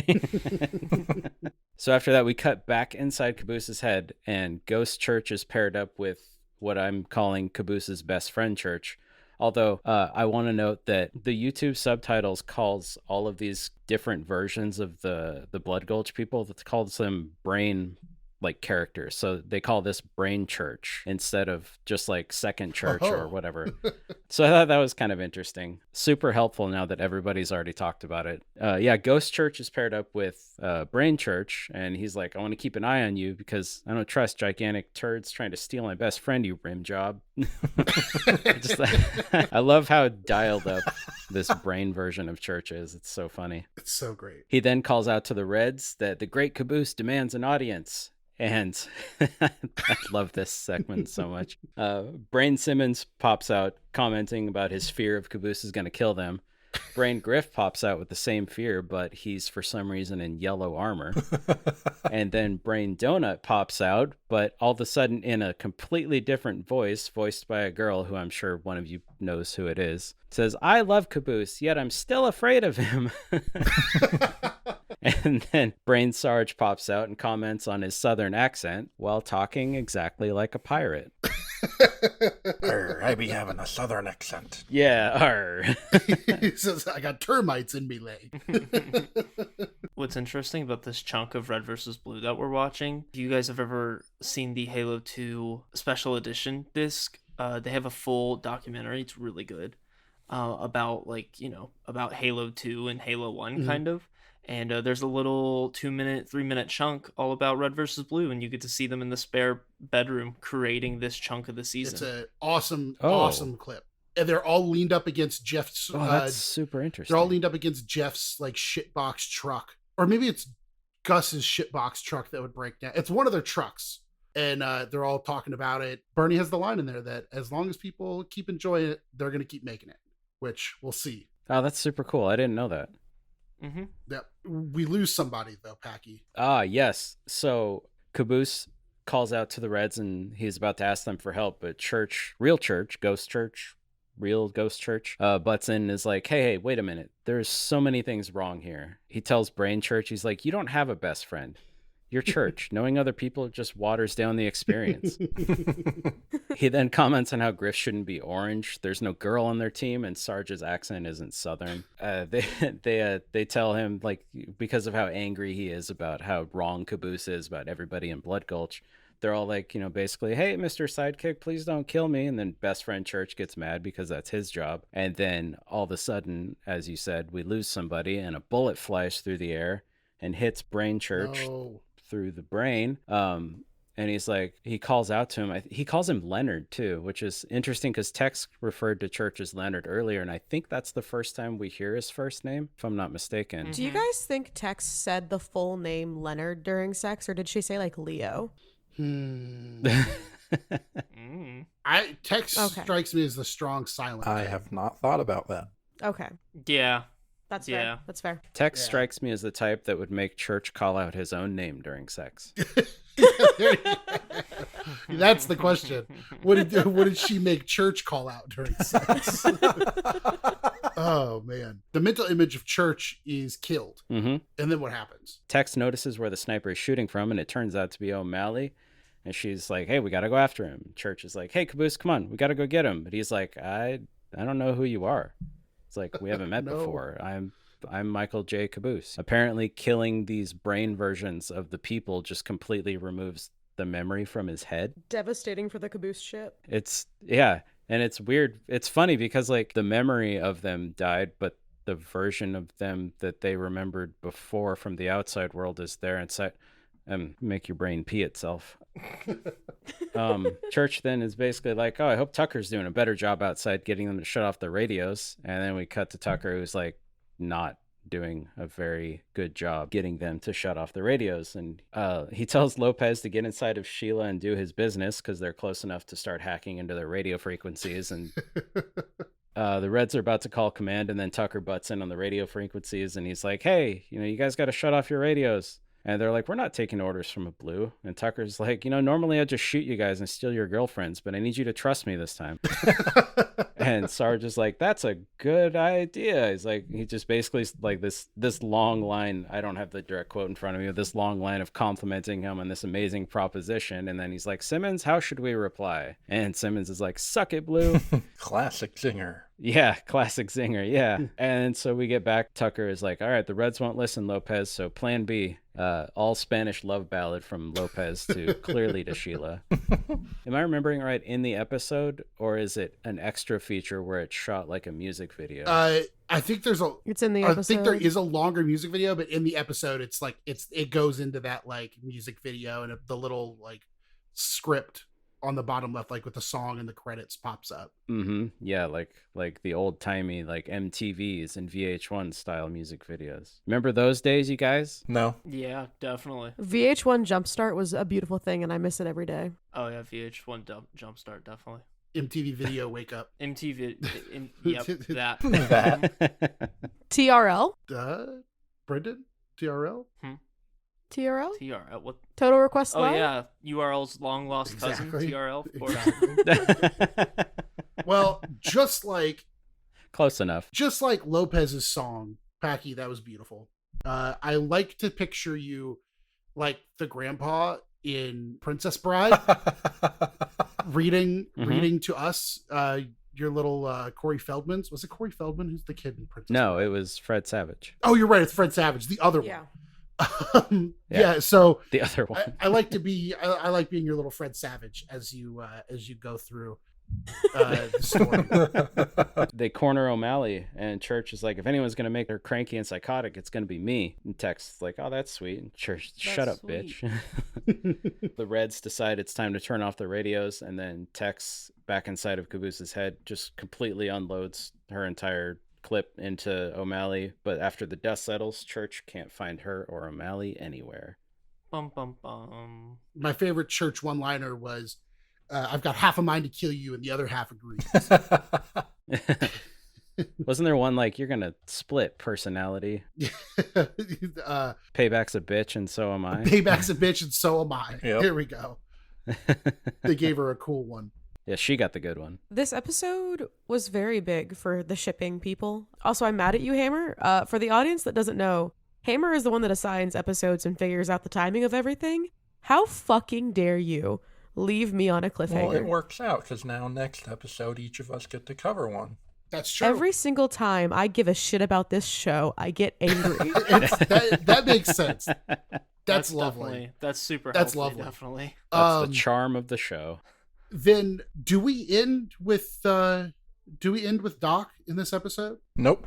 So after that, we cut back inside Caboose's head, and Ghost Church is paired up with what I'm calling Caboose's best friend Church. Although I want to note that the YouTube subtitles calls all of these different versions of the Blood Gulch people, that calls them brain like characters. So they call this Brain Church instead of just like Second Church or whatever. So I thought that was kind of interesting. Super helpful now that everybody's already talked about it. Yeah, Ghost Church is paired up with Brain Church, and he's like, I want to keep an eye on you because I don't trust gigantic turds trying to steal my best friend, you rim job. I love how dialed up this brain version of Church is. It's so funny. It's so great. He then calls out to the Reds that the Great Caboose demands an audience. And I love this segment so much. Brain Simmons pops out commenting about his fear of Caboose is going to kill them. Brain Griff pops out with the same fear, but he's for some reason in yellow armor. And then Brain Donut pops out, but all of a sudden in a completely different voice, voiced by a girl who I'm sure one of you knows who it is. It says, I love Caboose, yet I'm still afraid of him. And then Brain Sarge pops out and comments on his southern accent while talking exactly like a pirate. I be having a southern accent. Yeah, arr. He says, I got termites in me leg. What's interesting about this chunk of Red versus Blue that we're watching, if you guys have ever seen the Halo 2 special edition disc, they have a full documentary. It's really good. About about Halo 2 and Halo 1 kind of. And there's a little 3-minute chunk all about Red versus Blue, and you get to see them in the spare bedroom creating this chunk of the season. It's an awesome clip. And they're all leaned up against Jeff's. That's super interesting. They're all leaned up against Jeff's like shitbox truck, or maybe it's Gus's shitbox truck that would break down. It's one of their trucks, and they're all talking about it. Bernie has the line in there that as long as people keep enjoying it, they're going to keep making it, which we'll see. Oh, that's super cool. I didn't know that. Mm-hmm. Yeah, we lose somebody though, Packy. Yes. So Caboose calls out to the Reds and he's about to ask them for help, but real Ghost Church, butts in and is like, hey, wait a minute. There's so many things wrong here. He tells Brain Church, he's like, you don't have a best friend. Your church. Knowing other people just waters down the experience. He then comments on how Griff shouldn't be orange. There's no girl on their team, and Sarge's accent isn't Southern. They tell him, like, because of how angry he is about how wrong Caboose is about everybody in Blood Gulch, they're all like, basically, hey, Mr. Sidekick, please don't kill me. And then best friend Church gets mad because that's his job. And then all of a sudden, as you said, we lose somebody, and a bullet flies through the air and hits Brain Church. No. Through the brain. And he's like, he calls out to him. He calls him Leonard too, which is interesting because Tex referred to Church as Leonard earlier. And I think that's the first time we hear his first name, if I'm not mistaken. Do you guys think Tex said the full name Leonard during sex, or did she say like Leo? Tex strikes me as the strong silent. I have not thought about that. Okay. Yeah. That's fair. That's fair. Tex strikes me as the type that would make Church call out his own name during sex. That's the question. What did she make Church call out during sex? Oh, man. The mental image of Church is killed. Mm-hmm. And then what happens? Tex notices where the sniper is shooting from, and it turns out to be O'Malley. And she's like, hey, we got to go after him. Church is like, hey, Caboose, come on. We got to go get him. But he's like, I don't know who you are. It's like, we haven't met before. I'm Michael J. Caboose. Apparently killing these brain versions of the people just completely removes the memory from his head. Devastating for the Caboose ship. And it's weird. It's funny because like the memory of them died, but the version of them that they remembered before from the outside world is there inside. Make your brain pee itself. Church then is basically like, oh, I hope Tucker's doing a better job outside getting them to shut off their radios. And then we cut to Tucker, who's like not doing a very good job getting them to shut off the radios. And he tells Lopez to get inside of Sheila and do his business because they're close enough to start hacking into their radio frequencies. And the Reds are about to call command, and then Tucker butts in on the radio frequencies and he's like, hey, you guys got to shut off your radios. And they're like, we're not taking orders from a blue. And Tucker's like, normally I'd just shoot you guys and steal your girlfriends, but I need you to trust me this time. And Sarge is like, that's a good idea. He's like, he just basically like this long line. I don't have the direct quote in front of me, but this long line of complimenting him on this amazing proposition. And then he's like, Simmons, how should we reply? And Simmons is like, suck it, Blue. Classic Zinger. Yeah, classic Zinger. Yeah. And so we get back. Tucker is like, all right, the Reds won't listen, Lopez. So plan B, all Spanish love ballad from Lopez to clearly to Sheila. Am I remembering right in the episode, or is it an extra feature where it's shot like a music video? I think it's in the episode. I think there is a longer music video, but in the episode, it's like it goes into that like music video, and the little like script on the bottom left, like with the song and the credits, pops up. Mm-hmm. Yeah, like the old timey like MTVs and VH1 style music videos. Remember those days, you guys? No. Yeah, definitely. VH1 Jumpstart was a beautiful thing, and I miss it every day. Oh yeah, VH1 Jumpstart, definitely. MTV Video Wake Up. MTV, yep, that. That. TRL? Brendan? TRL? TRL? TRL, what? Total Request Live? Oh yeah, URL's long lost cousin, Exactly. TRL, of course. Exactly. Well, just like Close enough. Just like Lopez's song, Packy, that was beautiful. I like to picture you like the grandpa in Princess Bride reading to us your little Corey Feldman's. Was it Corey Feldman? Who's the kid in Princess No, Bride? it was Fred Savage. Oh, you're right. It's Fred Savage, the other Yeah. one. Yeah. So The other one. I like to be. I like being your little Fred Savage as you go through the story. They corner O'Malley, and Church is like, if anyone's going to make her cranky and psychotic, it's going to be me. And Tech's like, oh, that's sweet. And Church, shut up, sweet. bitch. The Reds decide it's time to turn off the radios, and then Tech's back inside of Caboose's head just completely unloads her entire clip into O'Malley. But after the dust settles, Church can't find her or O'Malley anywhere. Bum bum bum. My favorite Church one-liner was, "I've got half a mind to kill you, and the other half agrees." Wasn't there one like, you're gonna split personality? Payback's a bitch, and so am I. Payback's a bitch, and so am I. Yep. Here we go. They gave her a cool one. Yeah, she got the good one. This episode was very big for the shipping people. Also, I'm mad at you, Hammer. For the audience that doesn't know, Hammer is the one that assigns episodes and figures out the timing of everything. How fucking dare you leave me on a cliffhanger? Well, it works out because now next episode, each of us get to cover one. That's true. Every single time I give a shit about this show, I get angry. that makes sense. That's lovely. Definitely, that's super That's healthy, lovely. definitely. That's the charm of the show. Then do we end with Doc in this episode? Nope.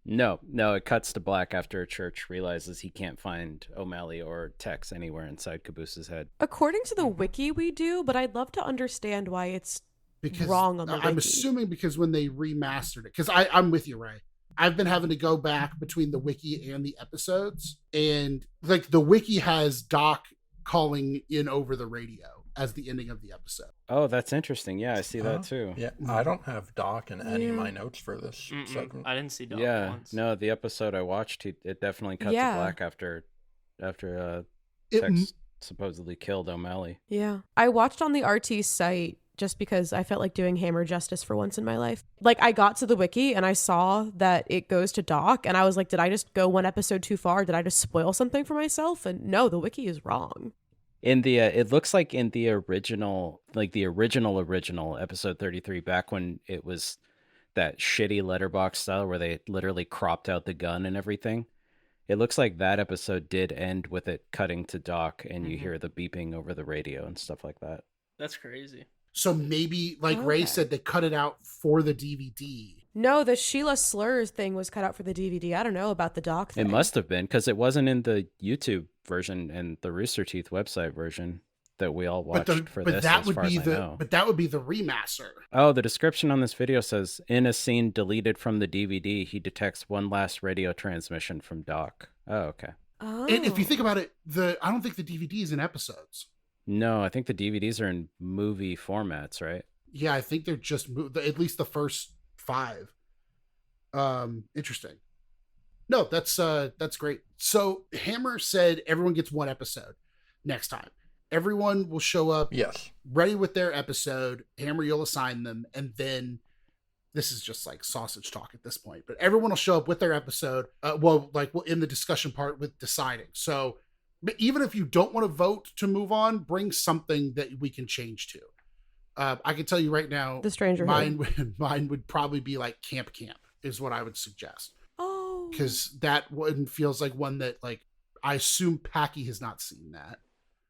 No, it cuts to black after Church realizes he can't find O'Malley or Tex anywhere inside Caboose's head. According to the wiki, we do, but I'd love to understand why it's wrong on the wiki. I'm assuming because when they remastered it, because I'm with you, Ray. I've been having to go back between the wiki and the episodes, and like the wiki has Doc calling in over the radio as the ending of the episode. Oh, that's interesting. Yeah, I see that too. Yeah, I don't have Doc in any of my notes for this Mm-mm. segment. I didn't see Doc Yeah, once. no, the episode I watched, it definitely cut to Yeah. black after It- Tex supposedly killed O'Malley. Yeah. I watched on the RT site just because I felt like doing Hammer justice for once in my life. Like, I got to the wiki and I saw that it goes to Doc, and I was like, did I just go one episode too far? Did I just spoil something for myself? And no, the wiki is wrong. In the it looks like in the original, like the original episode 33, back when it was that shitty letterbox style where they literally cropped out the gun and everything. It looks like that episode did end with it cutting to Doc, and you hear the beeping over the radio and stuff like that. That's crazy. So maybe, like Ray Okay. said, they cut it out for the DVD. No, the Sheila Slurs thing was cut out for the DVD. I don't know about the Doc thing. It must have been, because it wasn't in the YouTube version and the Rooster Teeth website version that we all watched for this, that as would far be as I the know. but that would be the remaster. Oh, the description on this video says, in a scene deleted from the DVD, he detects one last radio transmission from Doc. Oh, okay. Oh. And if you think about it, I don't think the DVD is in episodes. No, I think the DVDs are in movie formats, right? Yeah, I think they're just at least the first 5. Interesting. No, that's great. So Hammer said everyone gets one episode next time. Everyone will show up Yes. ready with their episode. Hammer, you'll assign them, and then this is just like sausage talk at this point. But everyone will show up with their episode. In the discussion part with deciding. So even if you don't want to vote to move on, bring something that we can change to. I can tell you right now, The Stranger mine would probably be like Camp is what I would suggest. Oh, Because that one feels like one that, like, I assume Packy has not seen that.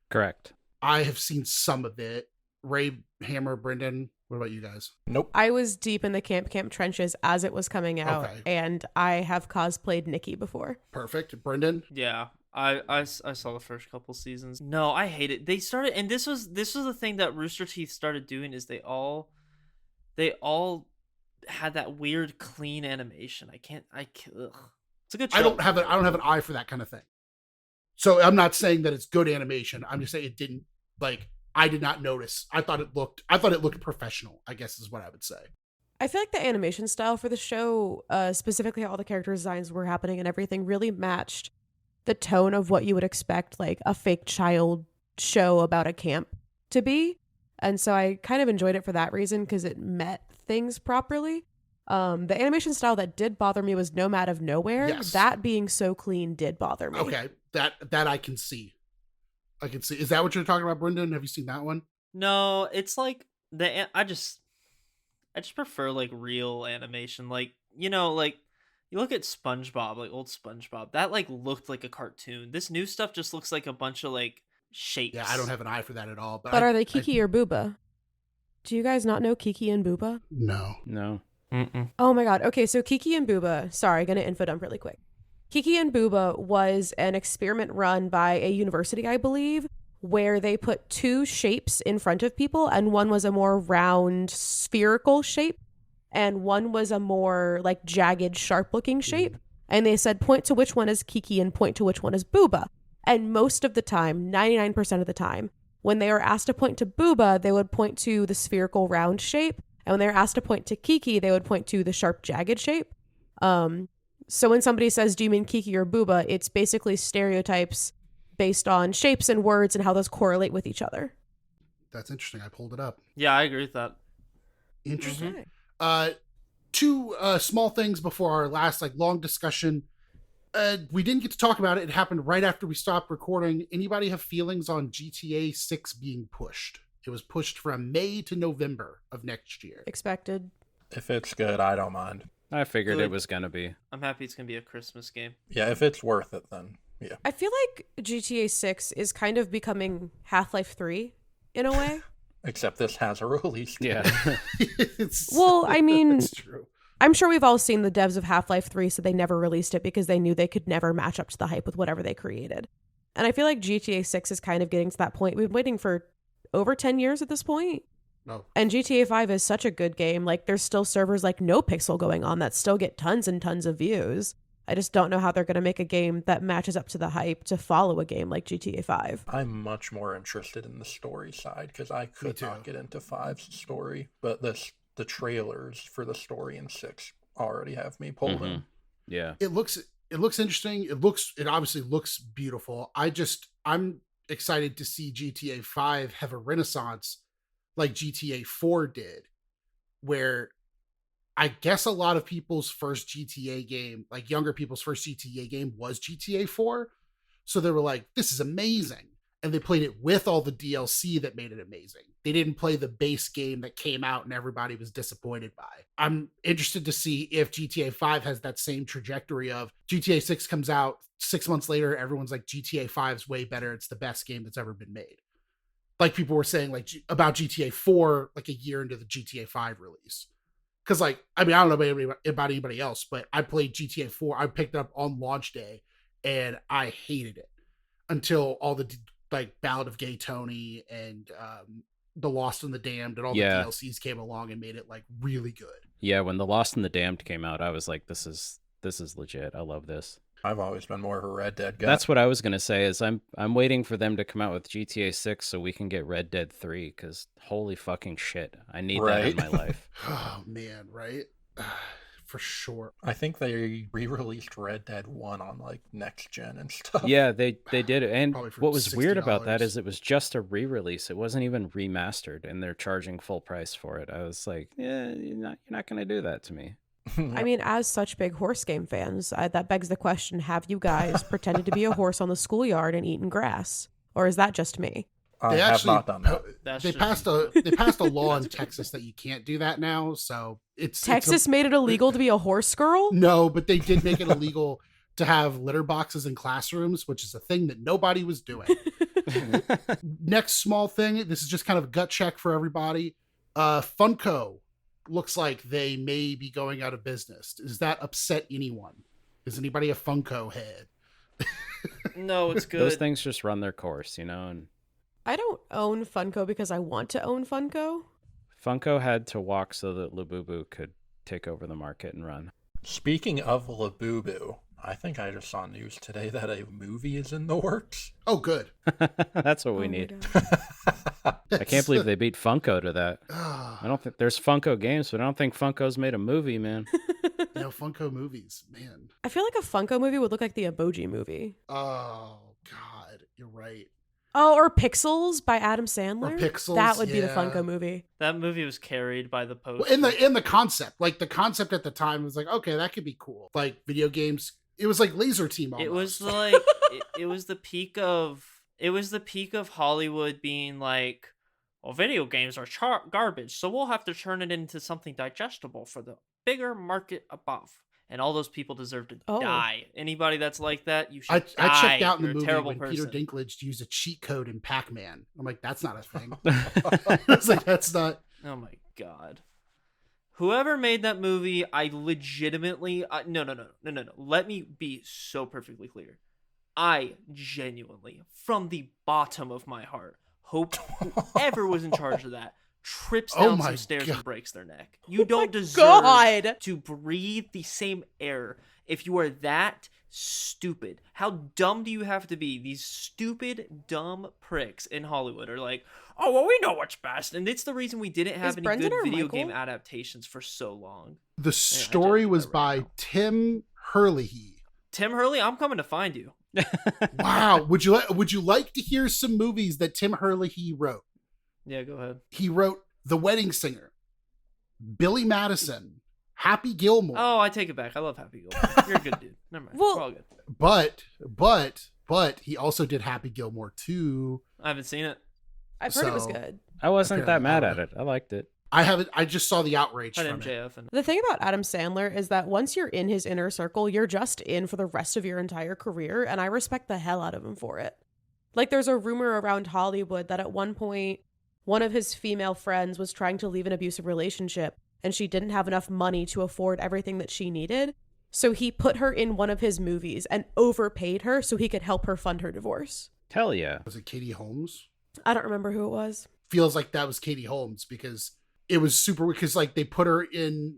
Correct. I have seen some of it. Ray, Hammer, Brendan, what about you guys? Nope. I was deep in the Camp trenches as it was coming out, Okay. and I have cosplayed Nikki before. Perfect. Brendan? Yeah. I saw the first couple seasons. No, I hate it. They started, and this was the thing that Rooster Teeth started doing, is they all had that weird clean animation. Ugh. It's a good show. I don't have an eye for that kind of thing. So I'm not saying that it's good animation. I'm just saying it didn't, like, I did not notice. I thought it looked professional, I guess is what I would say. I feel like the animation style for the show, specifically how all the character designs were happening and everything, really matched the tone of what you would expect, like, a fake child show about a camp to be. And so I kind of enjoyed it for that reason, because it met things properly. The animation style that did bother me was Nomad of Nowhere. Yes. That being so clean did bother me. Okay. That I can see. Is that what you're talking about, Brendan? Have you seen that one? No, it's like I just prefer like real animation. Like, like you look at SpongeBob, like old SpongeBob, that like looked like a cartoon. This new stuff just looks like a bunch of like shapes. Yeah, I don't have an eye for that at all. But are they Kiki or Booba? Do you guys not know Kiki and Booba? No. No. Mm-mm. Oh my god. Okay, so Kiki and Booba, sorry, gonna info dump really quick. Kiki and Booba was an experiment run by a university, I believe, where they put two shapes in front of people, and one was a more round spherical shape and one was a more like jagged sharp looking shape, and they said point to which one is Kiki and point to which one is Booba. And most of the time, 99% of the time, when they were asked to point to Booba, they would point to the spherical round shape, and when they were asked to point to Kiki, they would point to the sharp jagged shape. So when somebody says, do you mean Kiki or Booba? It's basically stereotypes based on shapes and words and how those correlate with each other. That's interesting. I pulled it up. Yeah, I agree with that. Interesting. Okay. Two small things before our last long discussion. We didn't get to talk about it. It happened right after we stopped recording. Anybody have feelings on GTA 6 being pushed? It was pushed from May to November of next year. Expected. If it's good, I don't mind. I figured Good. it was going to be. I'm happy it's gonna be a Christmas game. Yeah, if it's worth it, then yeah. I feel like GTA 6 is kind of becoming Half-Life 3 in a way. Except this has a release date. Yeah. Well, I mean, it's true. I'm sure we've all seen the devs of Half-Life 3, so they never released it because they knew they could never match up to the hype with whatever they created. And I feel like GTA 6 is kind of getting to that point. We've been waiting for over 10 years at this point. No. And GTA 5 is such a good game. Like, there's still servers like NoPixel going on that still get tons and tons of views. I just don't know how they're going to make a game that matches up to the hype to follow a game like GTA 5. I'm much more interested in the story side because I could too. not get into 5's story, but the trailers for the story in 6 already have me pulled in. Yeah. It looks interesting. It obviously looks beautiful. I'm excited to see GTA 5 have a renaissance like GTA 4 did, where I guess a lot of people's first GTA game, like younger people's first GTA game, was GTA 4. So they were like, this is amazing. And they played it with all the DLC that made it amazing. They didn't play the base game that came out and everybody was disappointed by. I'm interested to see if GTA 5 has that same trajectory of GTA 6 comes out 6 months later, everyone's like, GTA 5 is way better. It's the best game that's ever been made. Like people were saying about GTA 4 like a year into the GTA 5 release. Because I don't know about anybody else, but I played GTA 4. I picked it up on launch day and I hated it until all the Ballad of Gay Tony and The Lost and the Damned and all the DLCs came along and made it really good. Yeah, when The Lost and the Damned came out, I was like, this is legit. I love this. I've always been more of a Red Dead guy. That's what I was gonna say. Is I'm waiting for them to come out with GTA 6 so we can get Red Dead 3. Because holy fucking shit, I need that in my life. Oh man, right? for sure. I think they re-released Red Dead 1 on like next gen and stuff. Yeah, they did it. And Probably for what was weird about that $60. is it was just a re-release. It wasn't even remastered, and they're charging full price for it. I was like, yeah, you're not going to do that to me. I mean, as such big horse game fans, that begs the question, have you guys pretended to be a horse on the schoolyard and eaten grass? Or is that just me? I They have actually not done that. That's they just- passed a law in Texas that you can't do that now. So it's Texas made it illegal to be a horse girl? no, but they did make it illegal to have litter boxes in classrooms, which is a thing that nobody was doing. Next small thing, this is just kind of a gut check for everybody. Funko looks like they may be going out of business. Does that upset anyone? Is anybody a Funko head? No, it's good. Those things just run their course, and I don't own Funko because I want to own Funko. Funko had to walk so that Labubu could take over the market and run. Speaking of Labubu, I think I just saw news today that a movie is in the works. Oh, good. That's what we Oh my need. God. I can't believe they beat Funko to that. I don't think there's Funko games, but I don't think Funko's made a movie, man. Funko movies, man. I feel like a Funko movie would look like the Emoji Movie. Oh God, you're right. Oh, or Pixels by Adam Sandler. Or Pixels, That would be the yeah. Funko movie. That movie was carried by the post. Well, in the concept, like the concept at the time was like, okay, that could be cool. Like video games, it was like Laser Team. Almost. It was like it was the peak of Hollywood being like, well, video games are garbage, so we'll have to turn it into something digestible for the bigger market above. And all those people deserve to die. Anybody that's like that, you should die. I checked out in You're the a movie terrible when person. Peter Dinklage used a cheat code in Pac-Man. I'm like, that's not a thing. I was like, that's not. Oh my god. Whoever made that movie, I legitimately no. Let me be so perfectly clear. I genuinely, from the bottom of my heart, hope whoever was in charge of that trips Oh down my some stairs God. and breaks their neck. You don't deserve God. to breathe the same air if you are that stupid. How dumb do you have to be? These stupid, dumb pricks in Hollywood are like, oh, well, we know what's best. And it's the reason we didn't have Is any Brendan good or video Michael? game adaptations for so long. The I story did was that right by now. Tim Herlihy. Tim Hurley, I'm coming to find you. Wow, would you like to hear some movies that Tim Herlihy wrote? Yeah, go ahead. He wrote The Wedding Singer, Billy Madison, Happy Gilmore. Oh, I take it back. I love Happy Gilmore. You're a good dude. Never mind. Well- We're all good. But he also did Happy Gilmore too. I haven't seen it. I've heard it was So- good. I wasn't that Apparently, mad at it. I liked it. I haven't. I just saw the outrage Had from it. MJF and The thing about Adam Sandler is that once you're in his inner circle, you're just in for the rest of your entire career, and I respect the hell out of him for it. Like, there's a rumor around Hollywood that at one point, one of his female friends was trying to leave an abusive relationship, and she didn't have enough money to afford everything that she needed. So he put her in one of his movies and overpaid her so he could help her fund her divorce. Hell yeah. Was it Katie Holmes? I don't remember who it was. Feels like that was Katie Holmes because it was super. Because like they put her in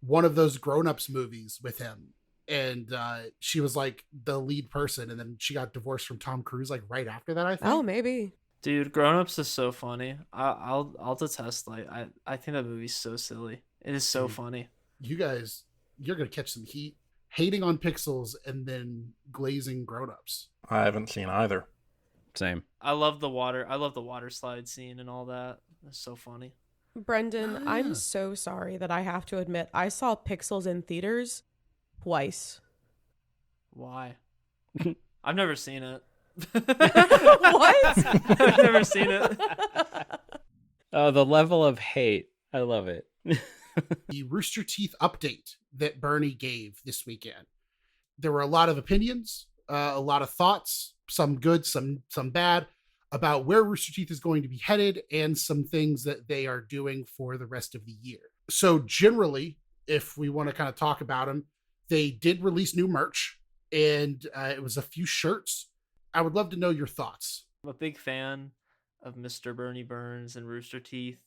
one of those Grown Ups movies with him, and she was like the lead person, and then she got divorced from Tom Cruise like right after that. I think. Oh, maybe. dude, Grown Ups is so funny. I'll detest. Like I think that movie's so silly. It is so Dude. funny. You guys, you're gonna catch some heat hating on Pixels and then glazing Grown Ups. I haven't seen either. Same. I love the water slide scene and all that. It's so funny. Brendan, Oh, yeah. I'm so sorry that I have to admit I saw Pixels in theaters twice. Why? I've never seen it. What? I've never seen it. Oh, the level of hate. I love it. The Rooster Teeth update that Bernie gave this weekend. There were a lot of opinions, a lot of thoughts, some good, some bad, about where Rooster Teeth is going to be headed and some things that they are doing for the rest of the year. So generally, if we want to kind of talk about them, they did release new merch, and it was a few shirts. I would love to know your thoughts. I'm a big fan of Mr. Bernie Burns and Rooster Teeth,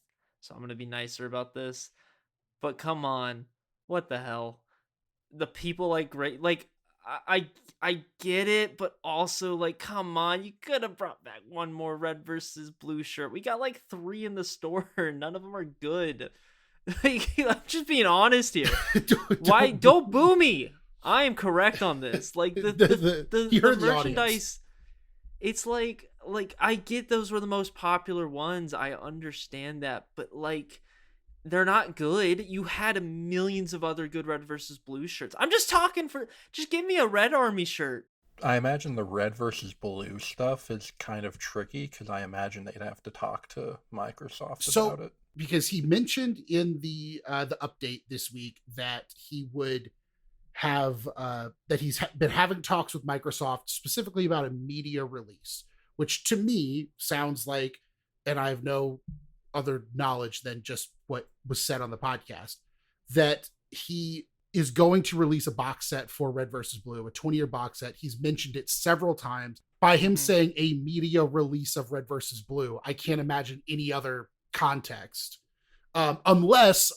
so I'm gonna be nicer about this. But come on, what the hell? The people like great like I get it, but also like come on, you could have brought back one more red versus blue shirt. We got like 3 in the store, none of them are good. I'm just being honest here. Why don't boo me? I am correct on this. Like the merchandise, it's like I get those were the most popular ones. I understand that, but like they're not good. You had millions of other good Red versus Blue shirts. I'm just talking for just give me a Red Army shirt. I imagine the Red versus Blue stuff is kind of tricky because I imagine they'd have to talk to Microsoft about it. Because he mentioned in the update this week that he would have that he's been having talks with Microsoft specifically about a media release, which to me sounds like, and I have no other knowledge than just what was said on the podcast, that he is going to release a box set for Red versus Blue, a 20-year box set. He's mentioned it several times. By him saying a media release of Red versus Blue, I can't imagine any other context, unless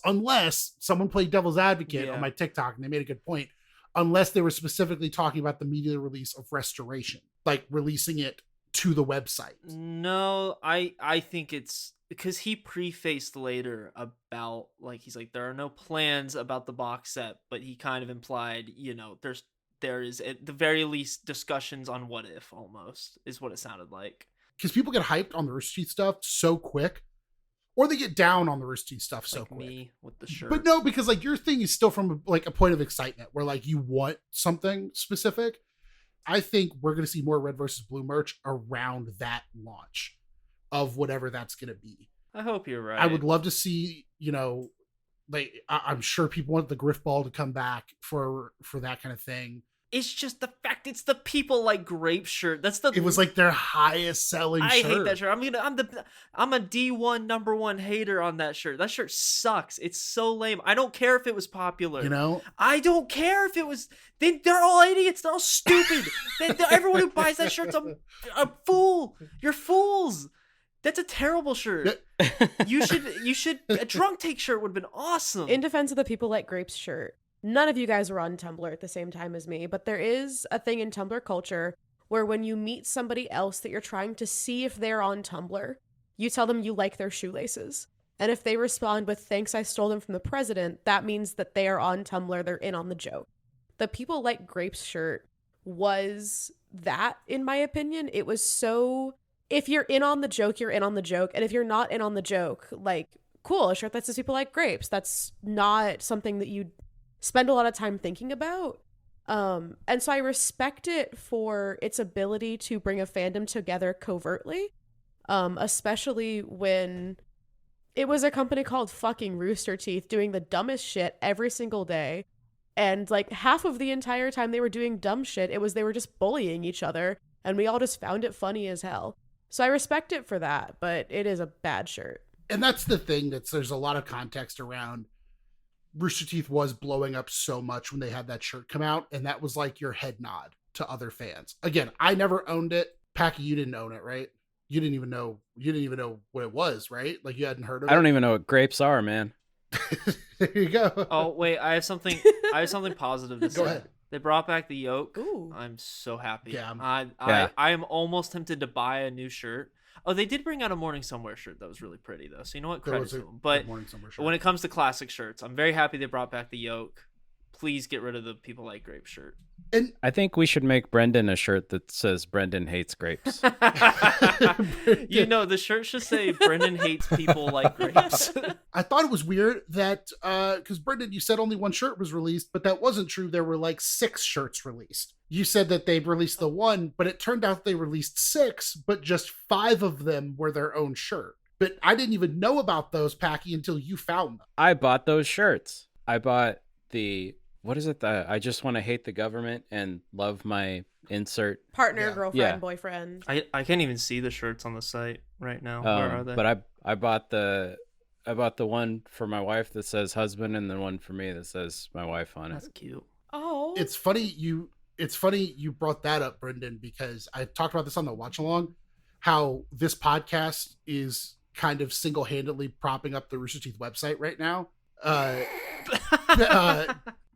someone played devil's advocate on my TikTok and they made a good point, unless they were specifically talking about the media release of Restoration, like releasing it to the website. No, I think it's because he prefaced later about like he's like there are no plans about the box set, but he kind of implied, you know, there is at the very least discussions on what if, almost is what it sounded like. Because people get hyped on the Rooster Teeth stuff so quick, or they get down on the Rooster Teeth stuff so like quick. Me with the shirt. But no, because like your thing is still from like a point of excitement where like you want something specific. I think we're going to see more Red versus Blue merch around that launch of whatever that's going to be. I hope you're right. I would love to see, you know, like I'm sure people want the Griff Ball to come back for that kind of thing. It's just the fact it's the People Like Grape shirt. It was like their highest selling shirt. I hate that shirt. I'm a D1 number one hater on that shirt. That shirt sucks. It's so lame. I don't care if it was popular. You know? I don't care if it was. They're all idiots. They're all stupid. Everyone who buys that shirt's a fool. You're fools. That's a terrible shirt. You should a Drunk Take shirt would have been awesome. In defense of the People Like Grapes shirt, none of you guys were on Tumblr at the same time as me, but there is a thing in Tumblr culture where when you meet somebody else that you're trying to see if they're on Tumblr, you tell them you like their shoelaces. And if they respond with, "Thanks, I stole them from the president," that means that they are on Tumblr, they're in on the joke. The People Like Grapes shirt was that, in my opinion. It was so, if you're in on the joke, you're in on the joke. And if you're not in on the joke, like, cool, a shirt that says People Like Grapes. That's not something that you spend a lot of time thinking about. And so I respect it for its ability to bring a fandom together covertly, especially when it was a company called fucking Rooster Teeth doing the dumbest shit every single day. And like half of the entire time they were doing dumb shit, they were just bullying each other. And we all just found it funny as hell. So I respect it for that, but it is a bad shirt. And that's the thing, there's a lot of context around Rooster Teeth was blowing up so much when they had that shirt come out, and that was like your head nod to other fans. Again, I never owned it. Packy, you didn't own it, right? You didn't even know what it was, right? Like you hadn't heard of it. I don't even know what grapes are, man. There you go. Oh wait, I have something positive to say. Go ahead. They brought back the yoke. Ooh. I'm so happy. Yeah. I am almost tempted to buy a new shirt. Oh, they did bring out a Morning Somewhere shirt that was really pretty though. So you know what? Credit to them. But when it comes to classic shirts, I'm very happy they brought back the yoke. Please get rid of the People Like Grapes shirt. And I think we should make Brendan a shirt that says Brendan hates grapes. You know, the shirt should say Brendan hates people like grapes. I thought it was weird that because Brendan, you said only one shirt was released, but that wasn't true. There were like 6 shirts released. You said that they released the one, but it turned out they released 6, but just 5 of them were their own shirt. But I didn't even know about those, Packy, until you found them. I bought those shirts. I bought the, what is it? I just want to hate the government and love my insert. Partner, girlfriend, Yeah. boyfriend. I can't even see the shirts on the site right now. Where are they? But I bought the one for my wife that says husband, and the one for me that says my wife on it. That's cute. Oh. It's funny you brought that up, Brendan, because I talked about this on the watch along, how this podcast is kind of single-handedly propping up the Rooster Teeth website right now.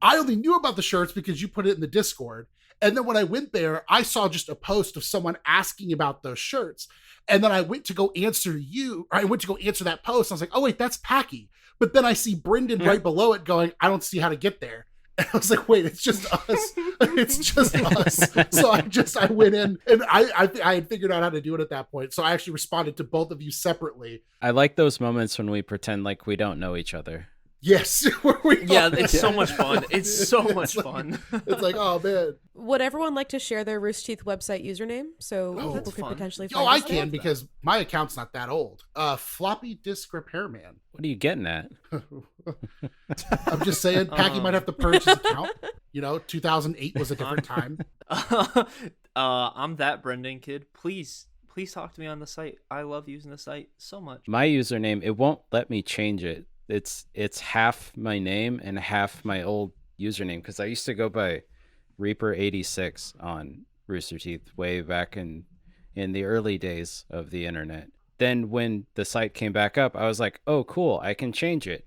I only knew about the shirts because you put it in the Discord. And then when I went there, I saw just a post of someone asking about those shirts. And then I went to go answer that post. I was like, oh, wait, that's Packy. But then I see Brendan right below it going, I don't see how to get there. And I was like, wait, it's just us. It's just us. So I went in and I had figured out how to do it at that point. So I actually responded to both of you separately. I like those moments when we pretend like we don't know each other. Yes. It's so much fun. It's so much fun. It's like, oh, man. Would everyone like to share their Rooster Teeth website username so people that's could fun. potentially find I us there? can because my account's not that old. Floppy disk repairman. What are you getting at? I'm just saying, Packy might have to purge his account. 2008 was a different time. I'm that Brendan kid. Please talk to me on the site. I love using the site so much. My username, it won't let me change it. It's half my name and half my old username because I used to go by Reaper86 on Rooster Teeth way back in the early days of the internet. Then when the site came back up, I was like, oh, cool, I can change it.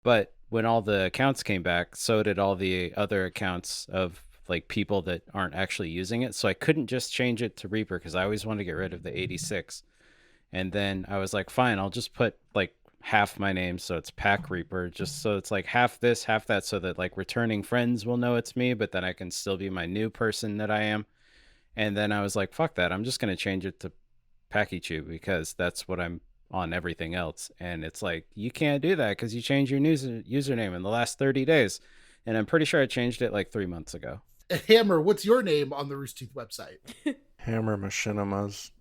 But when all the accounts came back, so did all the other accounts of like people that aren't actually using it. So I couldn't just change it to Reaper because I always wanted to get rid of the 86. And then I was like, fine, I'll just put like half my name, so it's Pack Reaper, just so it's like half this, half that, so that like returning friends will know it's me, but then I can still be my new person that I am. And then I was like, fuck that, I'm just going to change it to Packy Chew because that's what I'm on everything else. And it's like, you can't do that because you changed your username in the last 30 days. And I'm pretty sure I changed it like 3 months ago. Hammer, what's your name on the Rooster Teeth website? Hammer Machinimas.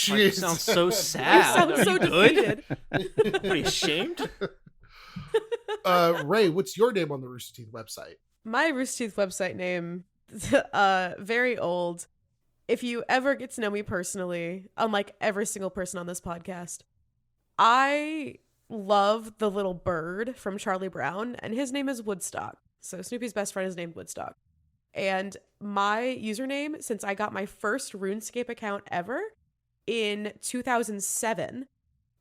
You sound so sad. You sound so good? defeated. Are you ashamed? Ray, what's your name on the Rooster Teeth website? My Rooster Teeth website name, very old. If you ever get to know me personally, unlike every single person on this podcast, I love the little bird from Charlie Brown, and his name is Woodstock. So Snoopy's best friend is named Woodstock. And my username, since I got my first RuneScape account ever in 2007,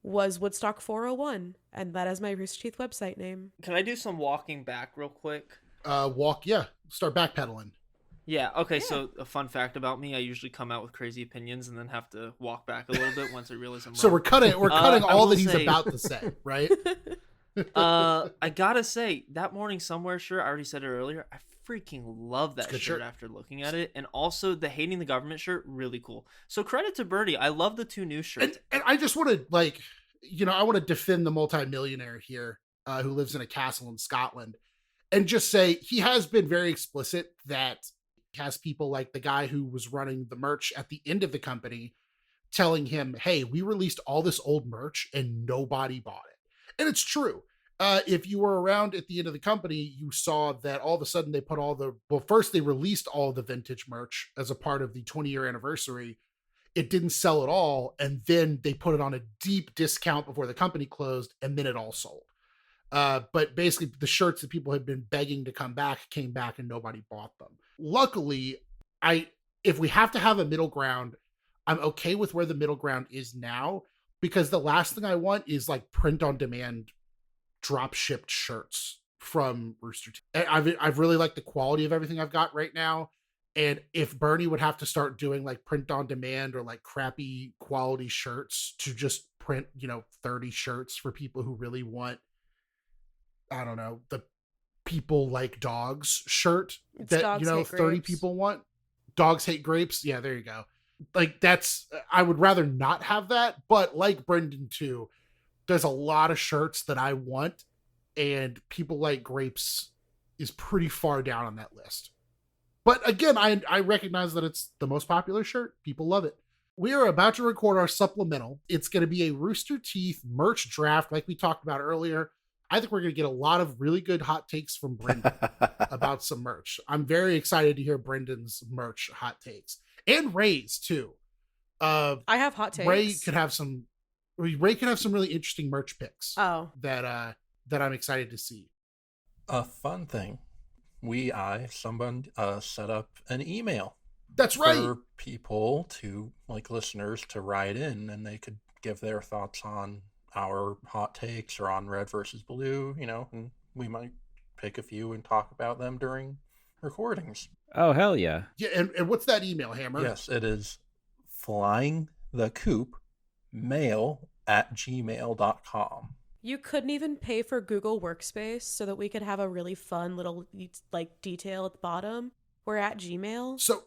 was Woodstock401. And that is my Rooster Teeth website name. Can I do some walking back real quick? Start backpedaling. Yeah, okay, so a fun fact about me, I usually come out with crazy opinions and then have to walk back a little bit once I realize I'm So wrong. we're cutting all that he's say- about to say, right? I gotta say, that Morning Somewhere shirt, I already said it earlier, I freaking love that Good shirt shirt. after looking at it. And also the Hating the Government shirt, really cool. So credit to Bernie, I love the two new shirts. And I just want to I want to defend the multimillionaire here who lives in a castle in Scotland and just say he has been very explicit that he has people like the guy who was running the merch at the end of the company telling him, hey, we released all this old merch and nobody bought it. And it's true. If you were around at the end of the company, you saw that all of a sudden they put first they released all the vintage merch as a part of the 20-year anniversary. It didn't sell at all. And then they put it on a deep discount before the company closed, and then it all sold. But basically the shirts that people had been begging to come back came back and nobody bought them. Luckily, if we have to have a middle ground, I'm okay with where the middle ground is now, because the last thing I want is like print on demand drop shipped shirts from Rooster Teeth. I've really liked the quality of everything I've got right now. And if Bernie would have to start doing like print on demand or like crappy quality shirts to just print, 30 shirts for people who really want, I don't know, the people like dogs shirt It's that, Dogs Hate 30 Grapes. people want. Dogs hate grapes. Yeah, there you go. Like I would rather not have that, but like Brendan too, there's a lot of shirts that I want, and people like grapes is pretty far down on that list. But again, I recognize that it's the most popular shirt. People love it. We are about to record our supplemental. It's going to be a Rooster Teeth merch draft like we talked about earlier. I think we're going to get a lot of really good hot takes from Brendan about some merch. I'm very excited to hear Brendan's merch hot takes. And Ray's too. I have hot takes. Ray could have some really interesting merch picks. Oh. That I'm excited to see. A fun thing. Someone set up an email. That's right. For people listeners to write in, and they could give their thoughts on our hot takes or on red versus blue, and we might pick a few and talk about them during recordings. Oh, hell yeah. Yeah, and what's that email, Hammer? Yes, it is flyingthecoopmail@gmail.com. You couldn't even pay for Google Workspace so that we could have a really fun little like detail at the bottom. We're at Gmail. So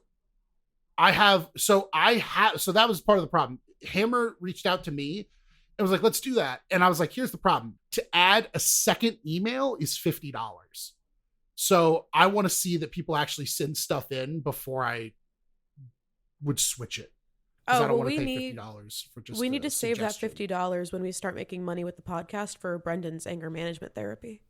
that was part of the problem. Hammer reached out to me and was like, let's do that. And I was like, here's the problem. To add a second email is $50. So I want to see that people actually send stuff in before I would switch it. I don't want to pay $50 for just we need to save that suggestion. $50 when we start making money with the podcast for Brendan's anger management therapy.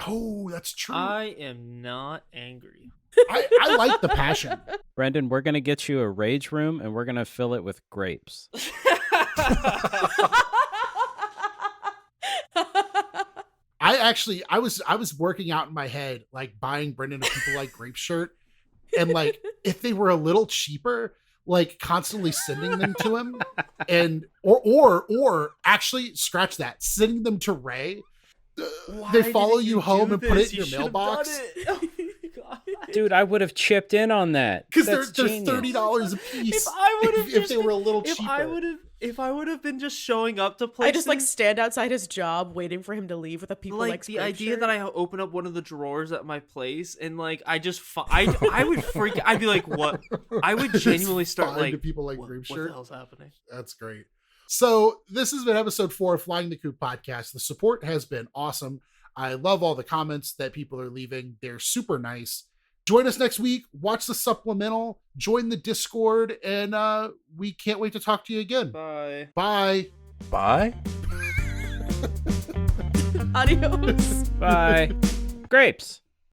Oh, that's true. I am not angry. I like the passion. Brendan, we're going to get you a rage room and we're going to fill it with grapes. I was working out in my head, like buying Brendan a People Like Grape shirt, and like if they were a little cheaper, like constantly sending them to him, and or actually scratch that, sending them to Ray. They follow you home and put it in your mailbox. Dude, I would have chipped in on that. Because they're $30 a piece. If they were a little cheaper. If I would have been just showing up to places, I just like stand outside his job waiting for him to leave with a People Like the idea shirt. that I open up one of the drawers at my place and like I just I would freak. I'd be like, what? I would genuinely start like, People Like what Grape the shirt. hell's happening? That's great. So this has been episode 4 of Flying the Coop podcast. The support has been awesome. I love all the comments that people are leaving. They're super nice. Join us next week. Watch the supplemental. Join the Discord. And we can't wait to talk to you again. Bye. Bye. Bye. Adios. Bye. Grapes.